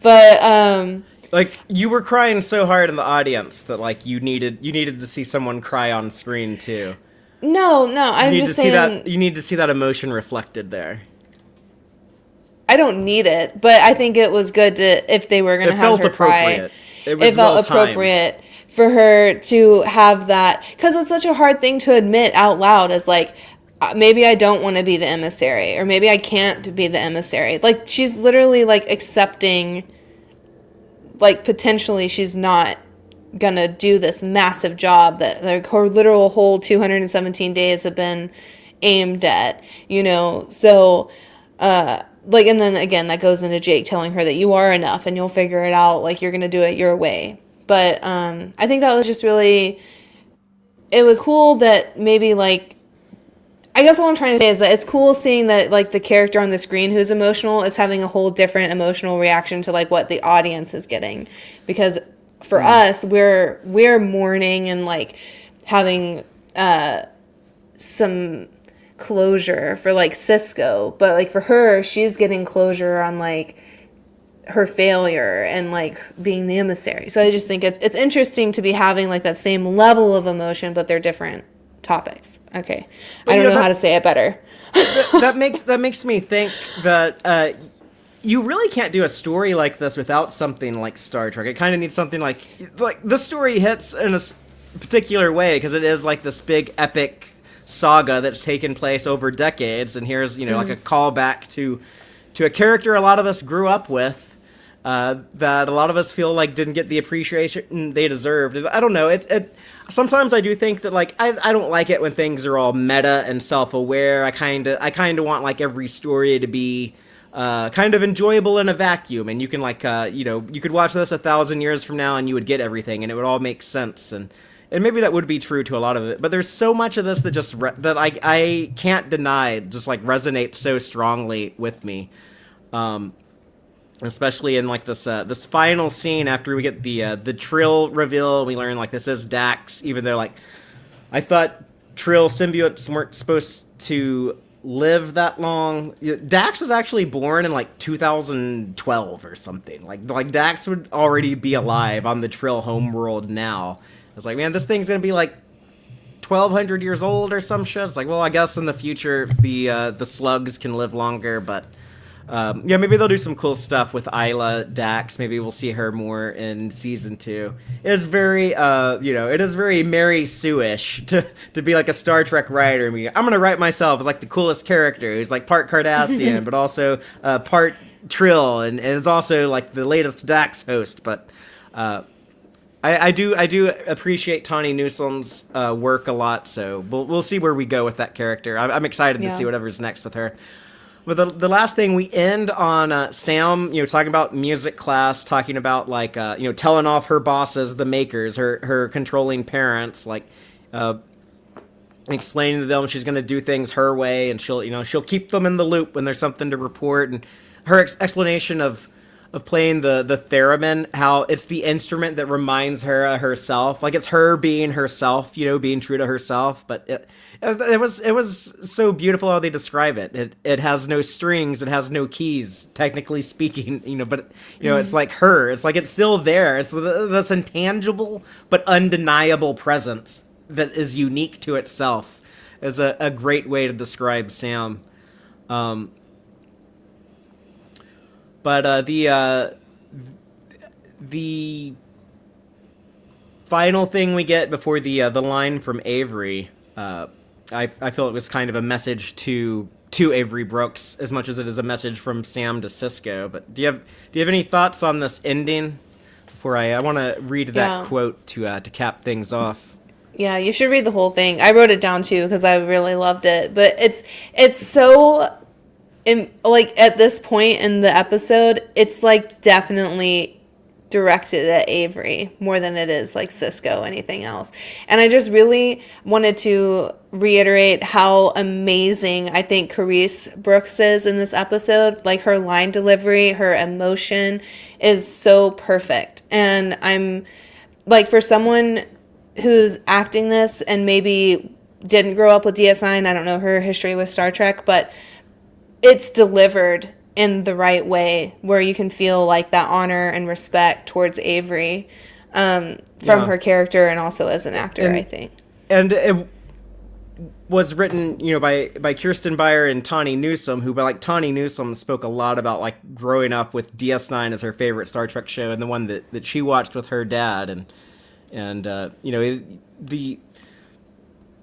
But like, you were crying so hard in the audience that, like, you needed to see someone cry on screen too. No, I'm just saying... You need to see that emotion reflected there. I don't need it, but I think it was good to, if they were going to have her cry. It felt appropriate for her to have that, because it's such a hard thing to admit out loud, as, like, maybe I don't want to be the emissary, or maybe I can't be the emissary. Like, she's literally, like, accepting, like, potentially she's not gonna do this massive job that, like, her literal whole 217 days have been aimed at, you know. So like, and then again, that goes into Jake telling her that you are enough and you'll figure it out, like, you're gonna do it your way. But I think that was just really, it was cool that maybe, like, I guess what I'm trying to say is that it's cool seeing that, like, the character on the screen who's emotional is having a whole different emotional reaction to, like, what the audience is getting, because for us, we're mourning and, like, having some closure for, like, Cisco, but, like, for her, she's getting closure on, like, her failure and, like, being the emissary. So I just think it's interesting to be having, like, that same level of emotion, but they're different topics. Okay, but I don't know how to say it better. that makes me think that you really can't do a story like this without something like Star Trek. It kind of needs something like this story hits in a particular way because it is, like, this big epic saga that's taken place over decades, and here's, you know, like, a callback to a character a lot of us grew up with, that a lot of us feel like didn't get the appreciation they deserved. I don't know. Sometimes I do think that, like, I don't like it when things are all meta and self-aware. I kind of want, like, every story to be kind of enjoyable in a vacuum, and you can, like, you know, you could watch this 1,000 years from now and you would get everything and it would all make sense, and maybe that would be true to a lot of it, but there's so much of this that just that I can't deny just, like, resonates so strongly with me, especially in, like, this final scene after we get the Trill reveal. We learn, like, this is Dax, even though, like, I thought Trill symbiotes weren't supposed to live that long. Dax was actually born in, like, 2012 or something. Like Dax would already be alive on the Trill homeworld now. I was like, man, this thing's gonna be, like, 1,200 years old or some shit. It's like, well, I guess in the future the slugs can live longer, but maybe they'll do some cool stuff with Isla Dax. Maybe we'll see her more in season 2. It is very, it is very Mary Sue-ish to be like a Star Trek writer. I mean, I'm gonna write myself as like the coolest character who's like part Cardassian, but also part Trill, and it's also like the latest Dax host. But I do appreciate Tawny Newsome's work a lot. So we'll see where we go with that character. I'm excited to see whatever's next with her. But the last thing, we end on Sam, talking about music class, talking about like, telling off her bosses, the makers, her controlling parents, like explaining to them she's going to do things her way, and she'll keep them in the loop when there's something to report. And her explanation of playing the theremin, how it's the instrument that reminds her of herself, like it's her being herself, being true to herself. But it was so beautiful how they describe it. It has no strings, it has no keys, technically speaking, but it's like her. It's like it's still there. It's this intangible but undeniable presence that is unique to itself. Is a great way to describe Sam. But the final thing we get before the line from Avery, I feel it was kind of a message to Avery Brooks as much as it is a message from Sam to Sisko. But do you have any thoughts on this ending? Before I want to read that quote to cap things off. Yeah, you should read the whole thing. I wrote it down too because I really loved it. But it's so. At this point in the episode, it's like definitely directed at Avery more than it is like Sisko, anything else. And I just really wanted to reiterate how amazing I think Carice Brooks is in this episode. Like her line delivery, her emotion is so perfect. And I'm like, for someone who's acting this and maybe didn't grow up with DS9, I don't know her history with Star Trek, but it's delivered in the right way where you can feel like that honor and respect towards Avery from her character and also as an actor, I think. And it was written, by Kirsten Beyer and Tawny Newsome, who, Tawny Newsome spoke a lot about like growing up with DS9 as her favorite Star Trek show and the one that she watched with her dad. And the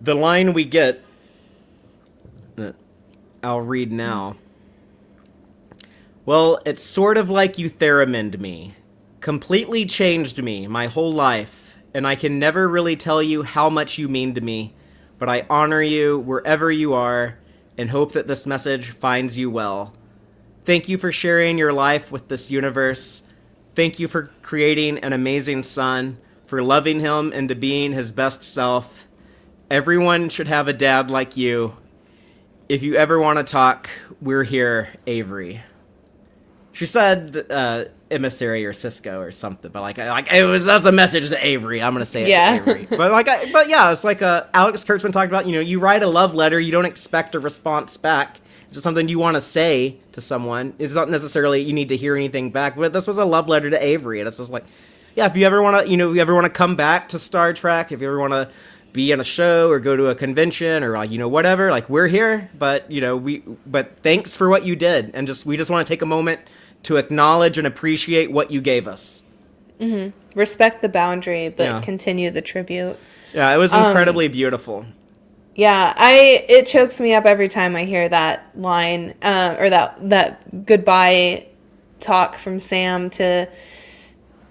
line we get, I'll read now. Well, it's sort of like you theramined me. Completely changed me, my whole life. And I can never really tell you how much you mean to me. But I honor you wherever you are and hope that this message finds you well. Thank you for sharing your life with this universe. Thank you for creating an amazing son, for loving him into being his best self. Everyone should have a dad like you. If you ever want to talk, we're here, Avery. She said emissary or Sisko or something, but that's a message to Avery. I'm gonna say it to Avery. But it's like Alex Kurtzman talked about. You write a love letter, you don't expect a response back. It's just something you want to say to someone. It's not necessarily you need to hear anything back. But this was a love letter to Avery, and it's just like, if you ever want to, come back to Star Trek, if you ever want to be in a show or go to a convention or whatever, like we're here, but but thanks for what you did, and we just want to take a moment to acknowledge and appreciate what you gave us. Mm-hmm. Respect the boundary, but continue the tribute. Yeah, it was incredibly beautiful. Yeah, it chokes me up every time I hear that line or that goodbye talk from Sam to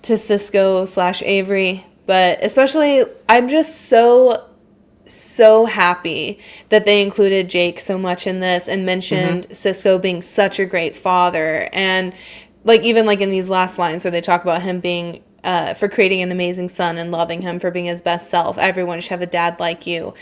Sisko / Avery. But especially, I'm just so happy that they included Jake so much in this and mentioned Sisko being such a great father. And even in these last lines where they talk about him being, for creating an amazing son and loving him for being his best self. Everyone should have a dad like you.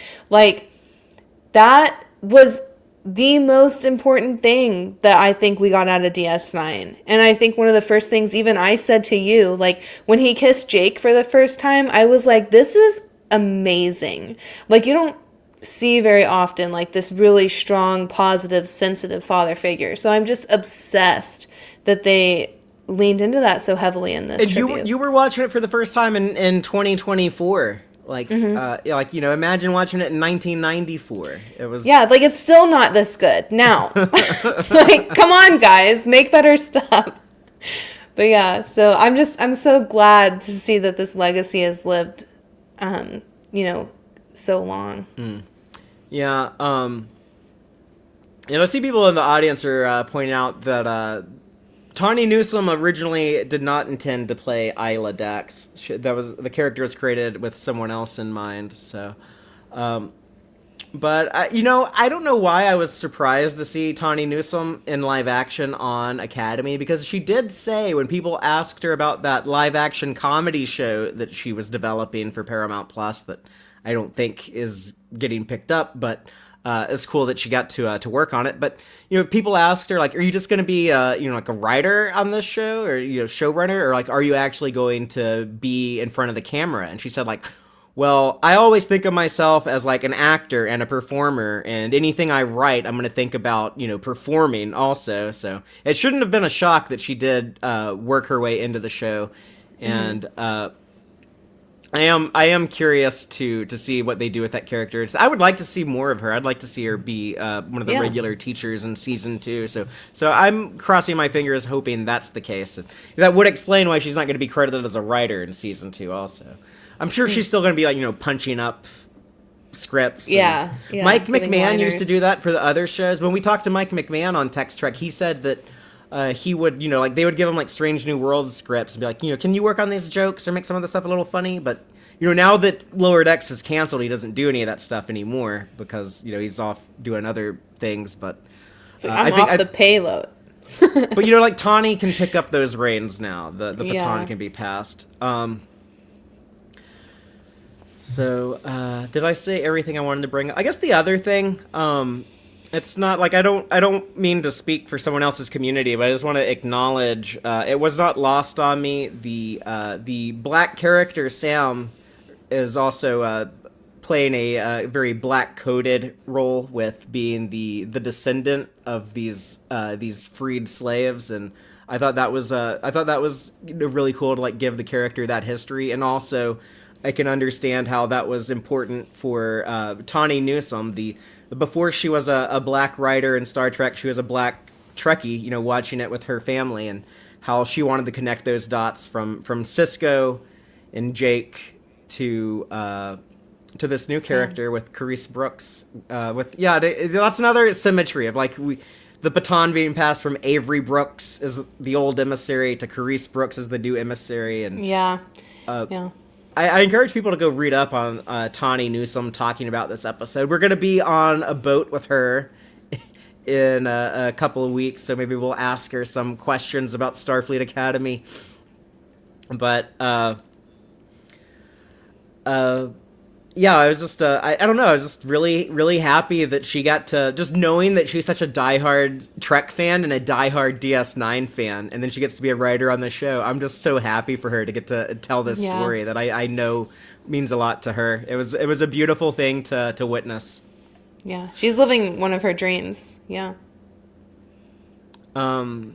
That was the most important thing that I think we got out of DS9. And I think one of the first things even I said to you, when he kissed Jake for the first time, I was like, this is amazing. You don't see very often, this really strong, positive, sensitive father figure. So I'm just obsessed that they leaned into that so heavily in this tribute. You were watching it for the first time in 2024. Like, like, you know, imagine watching it in 1994. It was... Yeah, like, it's still not this good now. Like, come on, guys, make better stuff. But yeah, so I'm so glad to see that this legacy has lived, you know, so long. Yeah, you know, I see people in the audience are pointing out that Tawny Newsome originally did not intend to play Isla Dax. The character was created with someone else in mind. So, but you know, I don't know why I was surprised to see Tawny Newsome in live action on Academy, because she did say when people asked her about that live action comedy show that she was developing for Paramount Plus that I don't think is getting picked up, but it's cool that she got to work on it. But, you know, people asked her, like, are you just going to be, you know, like a writer on this show, or, you know, showrunner, or like, are you actually going to be in front of the camera? And she said, like, well, I always think of myself as like an actor and a performer, and anything I write, I'm going to think about, you know, performing also. So it shouldn't have been a shock that she did work her way into the show. And I am curious to see what they do with that character. I would like to see more of her. I'd like to see her be one of the regular teachers in season 2. So I'm crossing my fingers, hoping that's the case. And that would explain why she's not going to be credited as a writer in season 2. Also, I'm sure she's still going to be, like, you know, punching up scripts. Yeah. Mike McMahon used to do that for the other shows. When we talked to Mike McMahon on Tex-Trek, he said that he would, you know, like, they would give him, like, Strange New Worlds scripts and be like, you know, can you work on these jokes or make some of the stuff a little funny? But, you know, now that Lower Decks is canceled, he doesn't do any of that stuff anymore because, you know, he's off doing other things. But I think the payload. But, you know, like, Tawny can pick up those reins now. The baton can be passed. So, did I say everything I wanted to bring up? I guess the other thing, it's not like I don't mean to speak for someone else's community, but I just want to acknowledge it was not lost on me. The black character Sam is also playing a very black coded role with being the descendant of these freed slaves, and I thought that was really cool to, like, give the character that history. And also I can understand how that was important for Tawny Newsome. Before she was a black writer in Star Trek, she was a black Trekkie, you know, watching it with her family, and how she wanted to connect those dots from Cisco and Jake to this new character with Carice Brooks. That's another symmetry of, like, the baton being passed from Avery Brooks as the old emissary to Carice Brooks as the new emissary, and I encourage people to go read up on Tawny Newsome talking about this episode. We're going to be on a boat with her in a couple of weeks, so maybe we'll ask her some questions about Starfleet Academy. But, yeah, I was just, I don't know, I was just really, really happy that she got to, just knowing that she's such a diehard Trek fan and a diehard DS9 fan, and then she gets to be a writer on the show. I'm just so happy for her to get to tell this story that I know means a lot to her. It was a beautiful thing to witness. Yeah, she's living one of her dreams. Yeah. But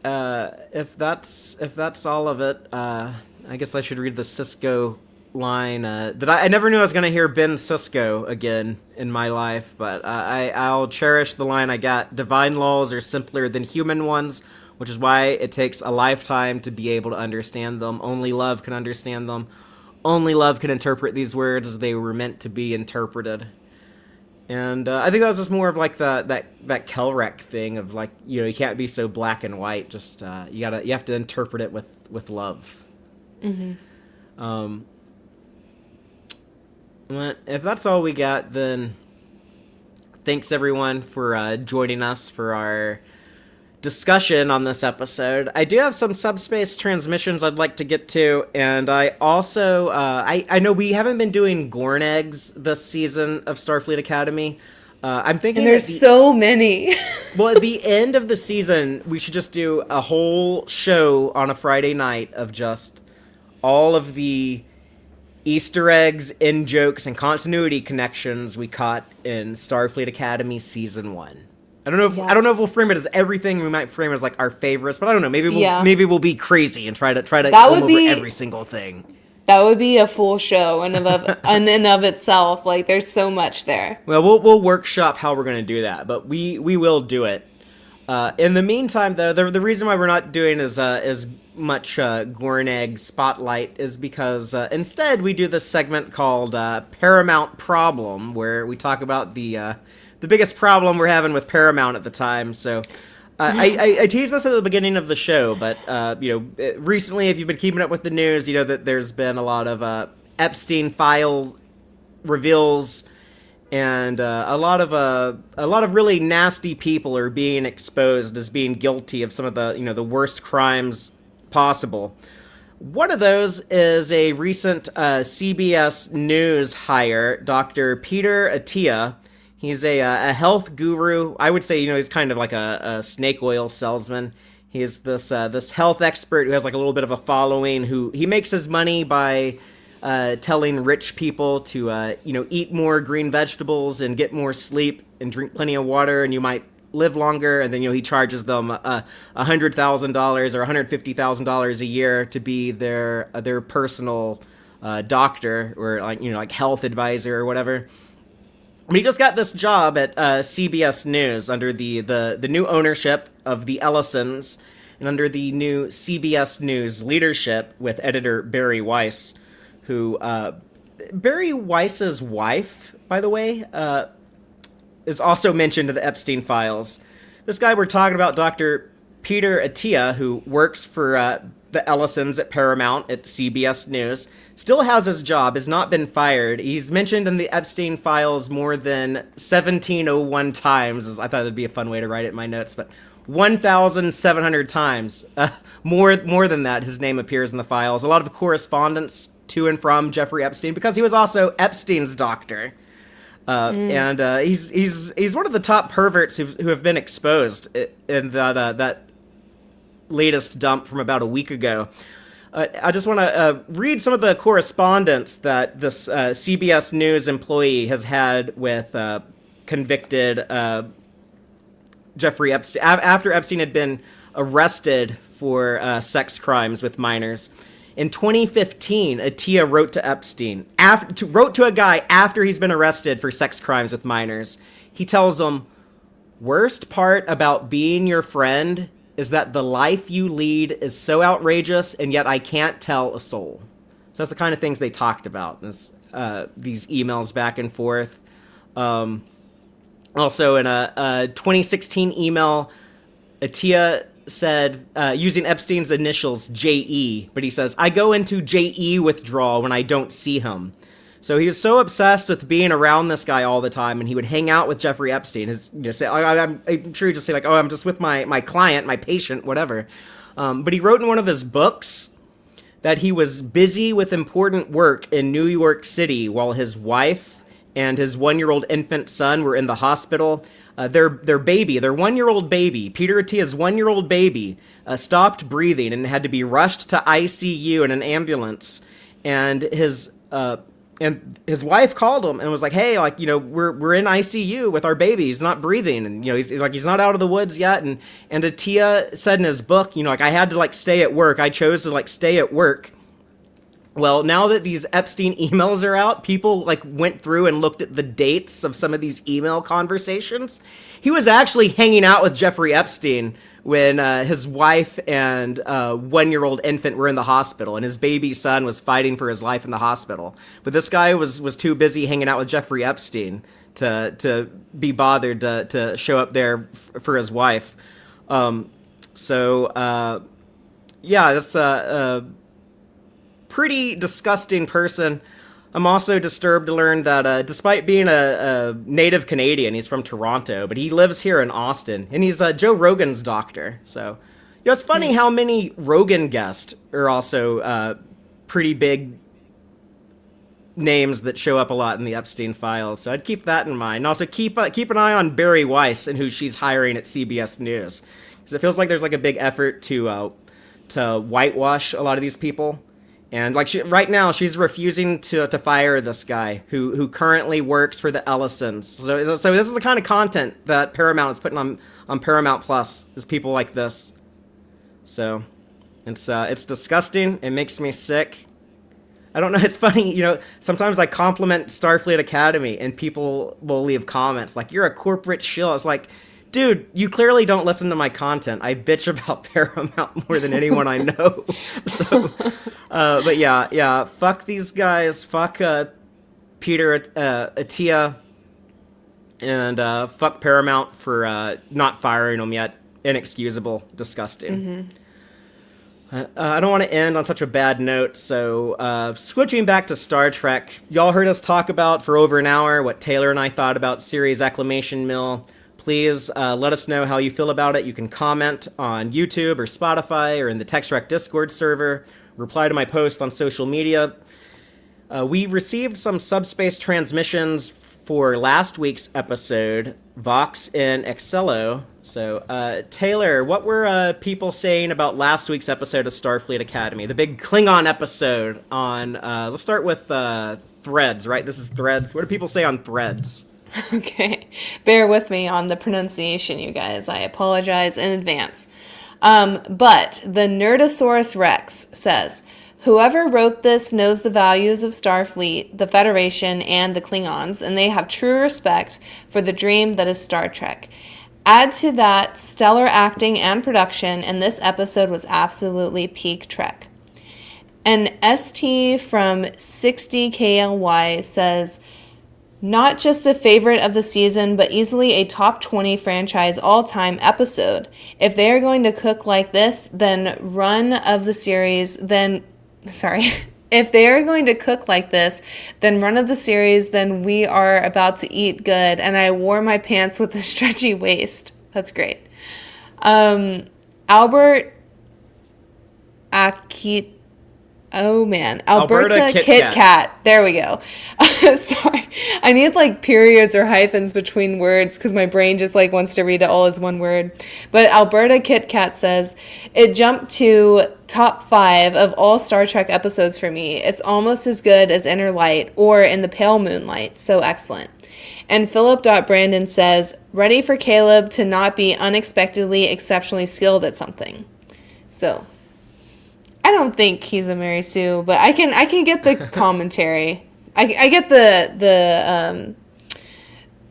if that's all of it, I guess I should read the Cisco line that I never knew I was going to hear Ben Sisko again in my life, but I'll cherish the line I got. Divine laws are simpler than human ones, which is why it takes a lifetime to be able to understand them. Only love can understand them. Only love can interpret these words as they were meant to be interpreted. And I think that was just more of, like, that Kelrec thing of, like, you know, you can't be so black and white. Just you have to interpret it with love. But if that's all we got, then thanks everyone for joining us for our discussion on this episode. I do have some subspace transmissions I'd like to get to, and I also I know we haven't been doing Gorn eggs this season of Starfleet Academy. I'm thinking, and there's so many. Well, at the end of the season, we should just do a whole show on a Friday night of just all of the Easter eggs, in-jokes, and continuity connections we caught in Starfleet Academy Season 1. I don't know if we'll frame it as everything. We might frame it as, like, our favorites, but I don't know. Maybe we'll be crazy and try to go over every single thing. That would be a full show in and of itself. Like, there's so much there. Well, we'll workshop how we're going to do that, but we will do it. In the meantime, though, the reason why we're not doing as much Gornegg spotlight is because instead we do this segment called Paramount Problem, where we talk about the biggest problem we're having with Paramount at the time. So I teased this at the beginning of the show, but recently, if you've been keeping up with the news, you know that there's been a lot of Epstein file reveals. And a lot of really nasty people are being exposed as being guilty of some of the worst crimes possible. One of those is a recent CBS News hire, Dr. Peter Attia. He's a health guru. I would say he's kind of like a snake oil salesman. He's this health expert who has like a little bit of a following. Who he makes his money by telling rich people to eat more green vegetables and get more sleep and drink plenty of water, and you might live longer. And then he charges them $100,000 or $150,000 a year to be their personal doctor or like health advisor or whatever. But he just got this job at CBS News under the new ownership of the Ellisons and under the new CBS News leadership with editor Barry Weiss, who Barry Weiss's wife, by the way, is also mentioned in the Epstein files. This guy we're talking about, Dr. Peter Attia, who works for the Ellisons at Paramount at CBS News, still has his job, has not been fired. He's mentioned in the Epstein files more than 1701 times. I thought it'd be a fun way to write it in my notes, but 1,700 times. More than that, his name appears in the files. A lot of correspondence to and from Jeffrey Epstein, because he was also Epstein's doctor. And he's one of the top perverts who have been exposed in that latest dump from about a week ago. I just want to read some of the correspondence that this CBS News employee has had with convicted Jeffrey Epstein after Epstein had been arrested for sex crimes with minors. In 2015, Attia wrote to Epstein, wrote to a guy after he's been arrested for sex crimes with minors. He tells him, "Worst part about being your friend is that the life you lead is so outrageous, and yet I can't tell a soul." So that's the kind of things they talked about, these emails back and forth. Also, in a 2016 email, Attia said, using Epstein's initials, JE, but he says, "I go into JE withdrawal when I don't see him." So he was so obsessed with being around this guy all the time, and he would hang out with Jeffrey Epstein. I'm sure he'd just say, like, "Oh, I'm just with my client, my patient, whatever." But he wrote in one of his books that he was busy with important work in New York City while his wife and his 1-year-old infant son were in the hospital. Their 1-year-old baby, Peter Attia's 1-year-old baby, stopped breathing and had to be rushed to ICU in an ambulance. And his wife called him and was like, "Hey, we're in ICU with our baby. He's not breathing, and he's not out of the woods yet." And Attia said in his book, "I had to stay at work. I chose to stay at work." Well, now that these Epstein emails are out, people went through and looked at the dates of some of these email conversations. He was actually hanging out with Jeffrey Epstein when his wife and 1-year-old infant were in the hospital, and his baby son was fighting for his life in the hospital. But this guy was too busy hanging out with Jeffrey Epstein to be bothered to show up there for his wife. That's pretty disgusting person. I'm also disturbed to learn that despite being a native Canadian, he's from Toronto, but he lives here in Austin, and he's Joe Rogan's doctor. So, it's funny how many Rogan guests are also pretty big names that show up a lot in the Epstein files. So I'd keep that in mind. And also keep an eye on Barry Weiss and who she's hiring at CBS News, because it feels like there's a big effort to whitewash a lot of these people. And right now, she's refusing to fire this guy who currently works for the Ellisons. So this is the kind of content that Paramount is putting on Paramount Plus, is people like this. So it's disgusting. It makes me sick. I don't know. It's funny, sometimes I compliment Starfleet Academy and people will leave comments like, you're a corporate shill. It's like, dude, you clearly don't listen to my content. I bitch about Paramount more than anyone I know. So, but yeah, fuck these guys. Fuck Peter Attia. And fuck Paramount for not firing them yet. Inexcusable. Disgusting. I don't want to end on such a bad note, so switching back to Star Trek, y'all heard us talk about for over an hour what Taylor and I thought about series Acclimation Mil. Please let us know how you feel about it. You can comment on YouTube or Spotify or in the Tex-Trek Discord server. Reply to my post on social media. We received some subspace transmissions for last week's episode, Vox in Excello. So, Taylor, what were people saying about last week's episode of Starfleet Academy? The big Klingon episode on, let's start with Threads, right? This is Threads. What do people say on Threads? Okay, bear with me on the pronunciation, you guys. I apologize in advance. But the Nerdosaurus Rex says, whoever wrote this knows the values of Starfleet, the Federation, and the Klingons, and they have true respect for the dream that is Star Trek. Add to that stellar acting and production, and this episode was absolutely peak Trek. And ST from 60KLY says, not just a favorite of the season, but easily a top 20 franchise all-time episode. If they are going to cook like this, then run of the series, if they are going to cook like this, then run of the series, then we are about to eat good. And I wore my pants with a stretchy waist. That's great. Albert Akit. Oh man, Alberta Kit Kat. There we go. Sorry, I need like periods or hyphens between words because my brain just like wants to read it all as one word. But Alberta Kit Kat says it jumped to top 5 of all Star Trek episodes for me. It's almost as good as Inner Light or In the Pale Moonlight. So excellent. And Philip.Brandon says ready for Caleb to not be unexpectedly exceptionally skilled at something. So. I don't think he's a Mary Sue, but I can get the commentary. I get the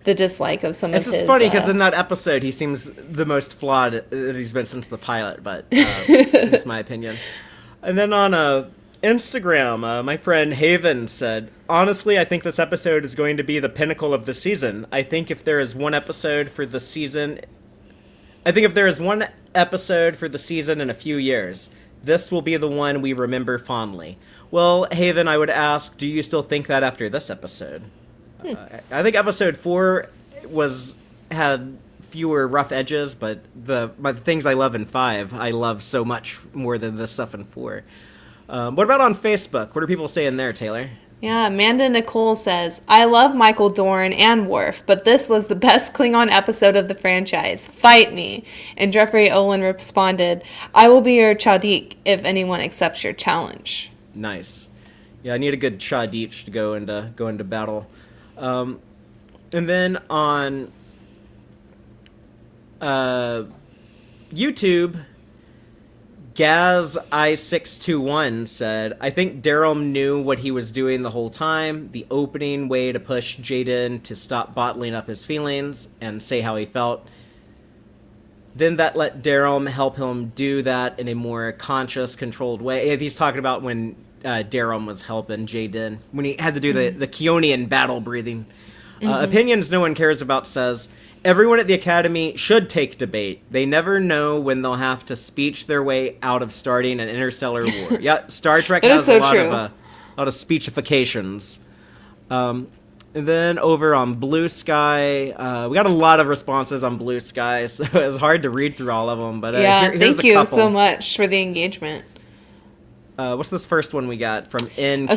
dislike of some of his... It's just funny because in that episode he seems the most flawed that he's been since the pilot, but just my opinion. And then on Instagram, my friend Haven said, honestly, I think this episode is going to be the pinnacle of the season. I think if there is one episode for the season in a few years, this will be the one we remember fondly. Well, Haven, I would ask, do you still think that after this episode? I think episode 4 had fewer rough edges, but the things I love in 5, I love so much more than the stuff in 4. What about on Facebook? What are people saying there, Taylor? Yeah, Amanda Nicole says, I love Michael Dorn and Worf, but this was the best Klingon episode of the franchise. Fight me. And Jeffrey Olin responded, I will be your Chadiq if anyone accepts your challenge. Nice. Yeah, I need a good Chadiq to go into battle. And then on YouTube, Gaz I621 said, I think Daryl knew what he was doing the whole time. The opening way to push Jaden to stop bottling up his feelings and say how he felt. Then that let Daryl help him do that in a more conscious, controlled way. He's talking about when Daryl was helping Jaden, when he had to do the Keonian battle breathing. Opinions no one cares about says, everyone at the Academy should take debate. They never know when they'll have to speech their way out of starting an interstellar war. Yeah, Star Trek has a lot of speechifications. And then over on Blue Sky, we got a lot of responses on Blue Sky, so it's hard to read through all of them. But here's thank you so much for the engagement. What's this first one we got from In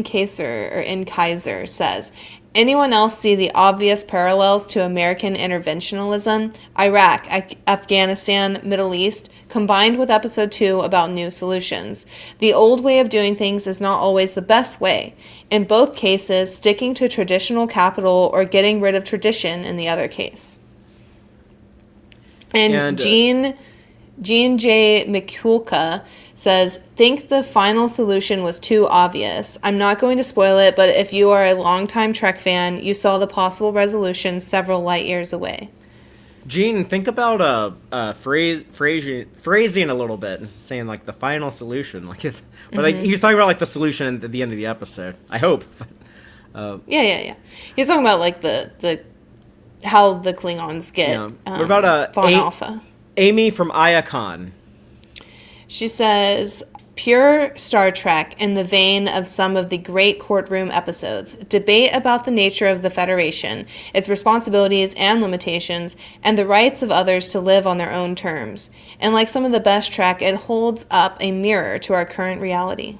Kaiser says, anyone else see the obvious parallels to American interventionism, Iraq, Afghanistan, Middle East, combined with episode 2 about new solutions? The old way of doing things is not always the best way. In both cases, sticking to traditional capital or getting rid of tradition in the other case. And Jean J. McCulka says, think the final solution was too obvious. I'm not going to spoil it, but if you are a longtime Trek fan, you saw the possible resolution several light years away. Gene, think about phrasing a little bit and saying like the final solution, like, but like he was talking about like the solution at the end of the episode. I hope. Yeah. He's talking about like the how the Klingons get. What about Von Alpha? Amy from Iacon. She says, pure Star Trek in the vein of some of the great courtroom episodes. Debate about the nature of the Federation, its responsibilities and limitations, and the rights of others to live on their own terms. And like some of the best Trek, it holds up a mirror to our current reality.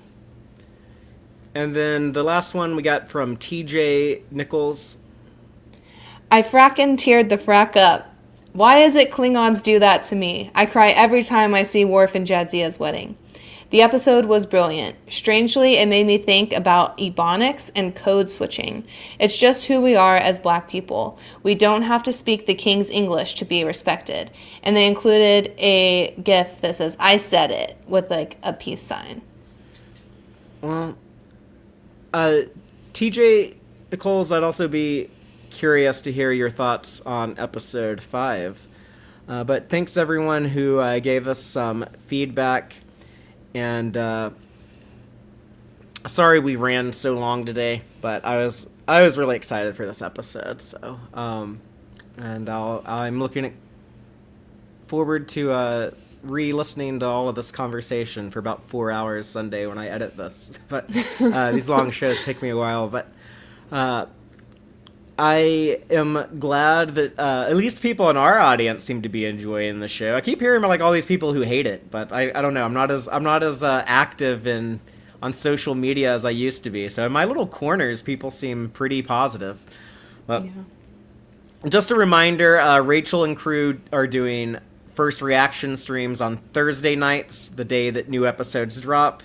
And then the last one we got from TJ Nichols. I frackin' teared the frack up. Why is it Klingons do that to me? I cry every time I see Worf and Jadzia's wedding. The episode was brilliant. Strangely, it made me think about ebonics and code switching. It's just who we are as Black people. We don't have to speak the King's English to be respected. And they included a GIF that says, I said it, with like a peace sign. Well, TJ Nichols, I'd also be curious to hear your thoughts on episode 5. But thanks everyone who gave us some feedback. And sorry we ran so long today, but I was really excited for this episode. So and I'm looking forward to re-listening to all of this conversation for about 4 hours Sunday when I edit this. But these long shows take me a while. But I am glad that at least people in our audience seem to be enjoying the show. I keep hearing about like all these people who hate it, but I don't know. I'm not as active on social media as I used to be. So in my little corners, people seem pretty positive. But just a reminder, Rachel and crew are doing first reaction streams on Thursday nights, the day that new episodes drop.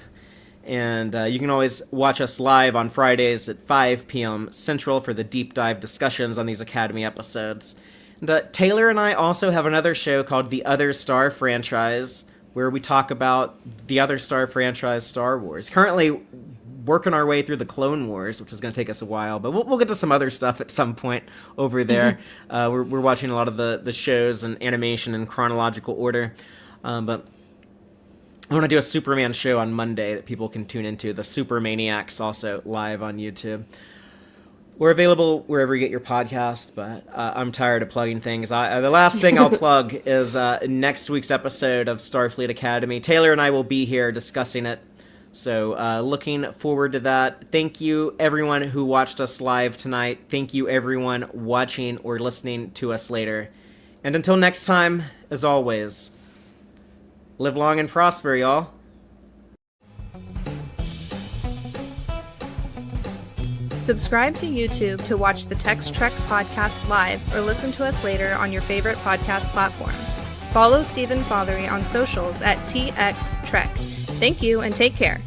And you can always watch us live on Fridays at 5 p.m. Central for the deep dive discussions on these Academy episodes. And Taylor and I also have another show called The Other Star Franchise, where we talk about the Other Star Franchise Star Wars. Currently working our way through the Clone Wars, which is going to take us a while, but we'll get to some other stuff at some point over there. We're watching a lot of the shows and animation in chronological order. But I want to do a Superman show on Monday that people can tune into. The Super Maniacs, also live on YouTube. We're available wherever you get your podcast, but I'm tired of plugging things. The last thing I'll plug is next week's episode of Starfleet Academy. Taylor and I will be here discussing it, so looking forward to that. Thank you, everyone who watched us live tonight. Thank you, everyone watching or listening to us later. And until next time, as always, live long and prosper, y'all. Subscribe to YouTube to watch the Tex-Trek podcast live or listen to us later on your favorite podcast platform. Follow Stephen Fothery on socials at TXTrek. Thank you and take care.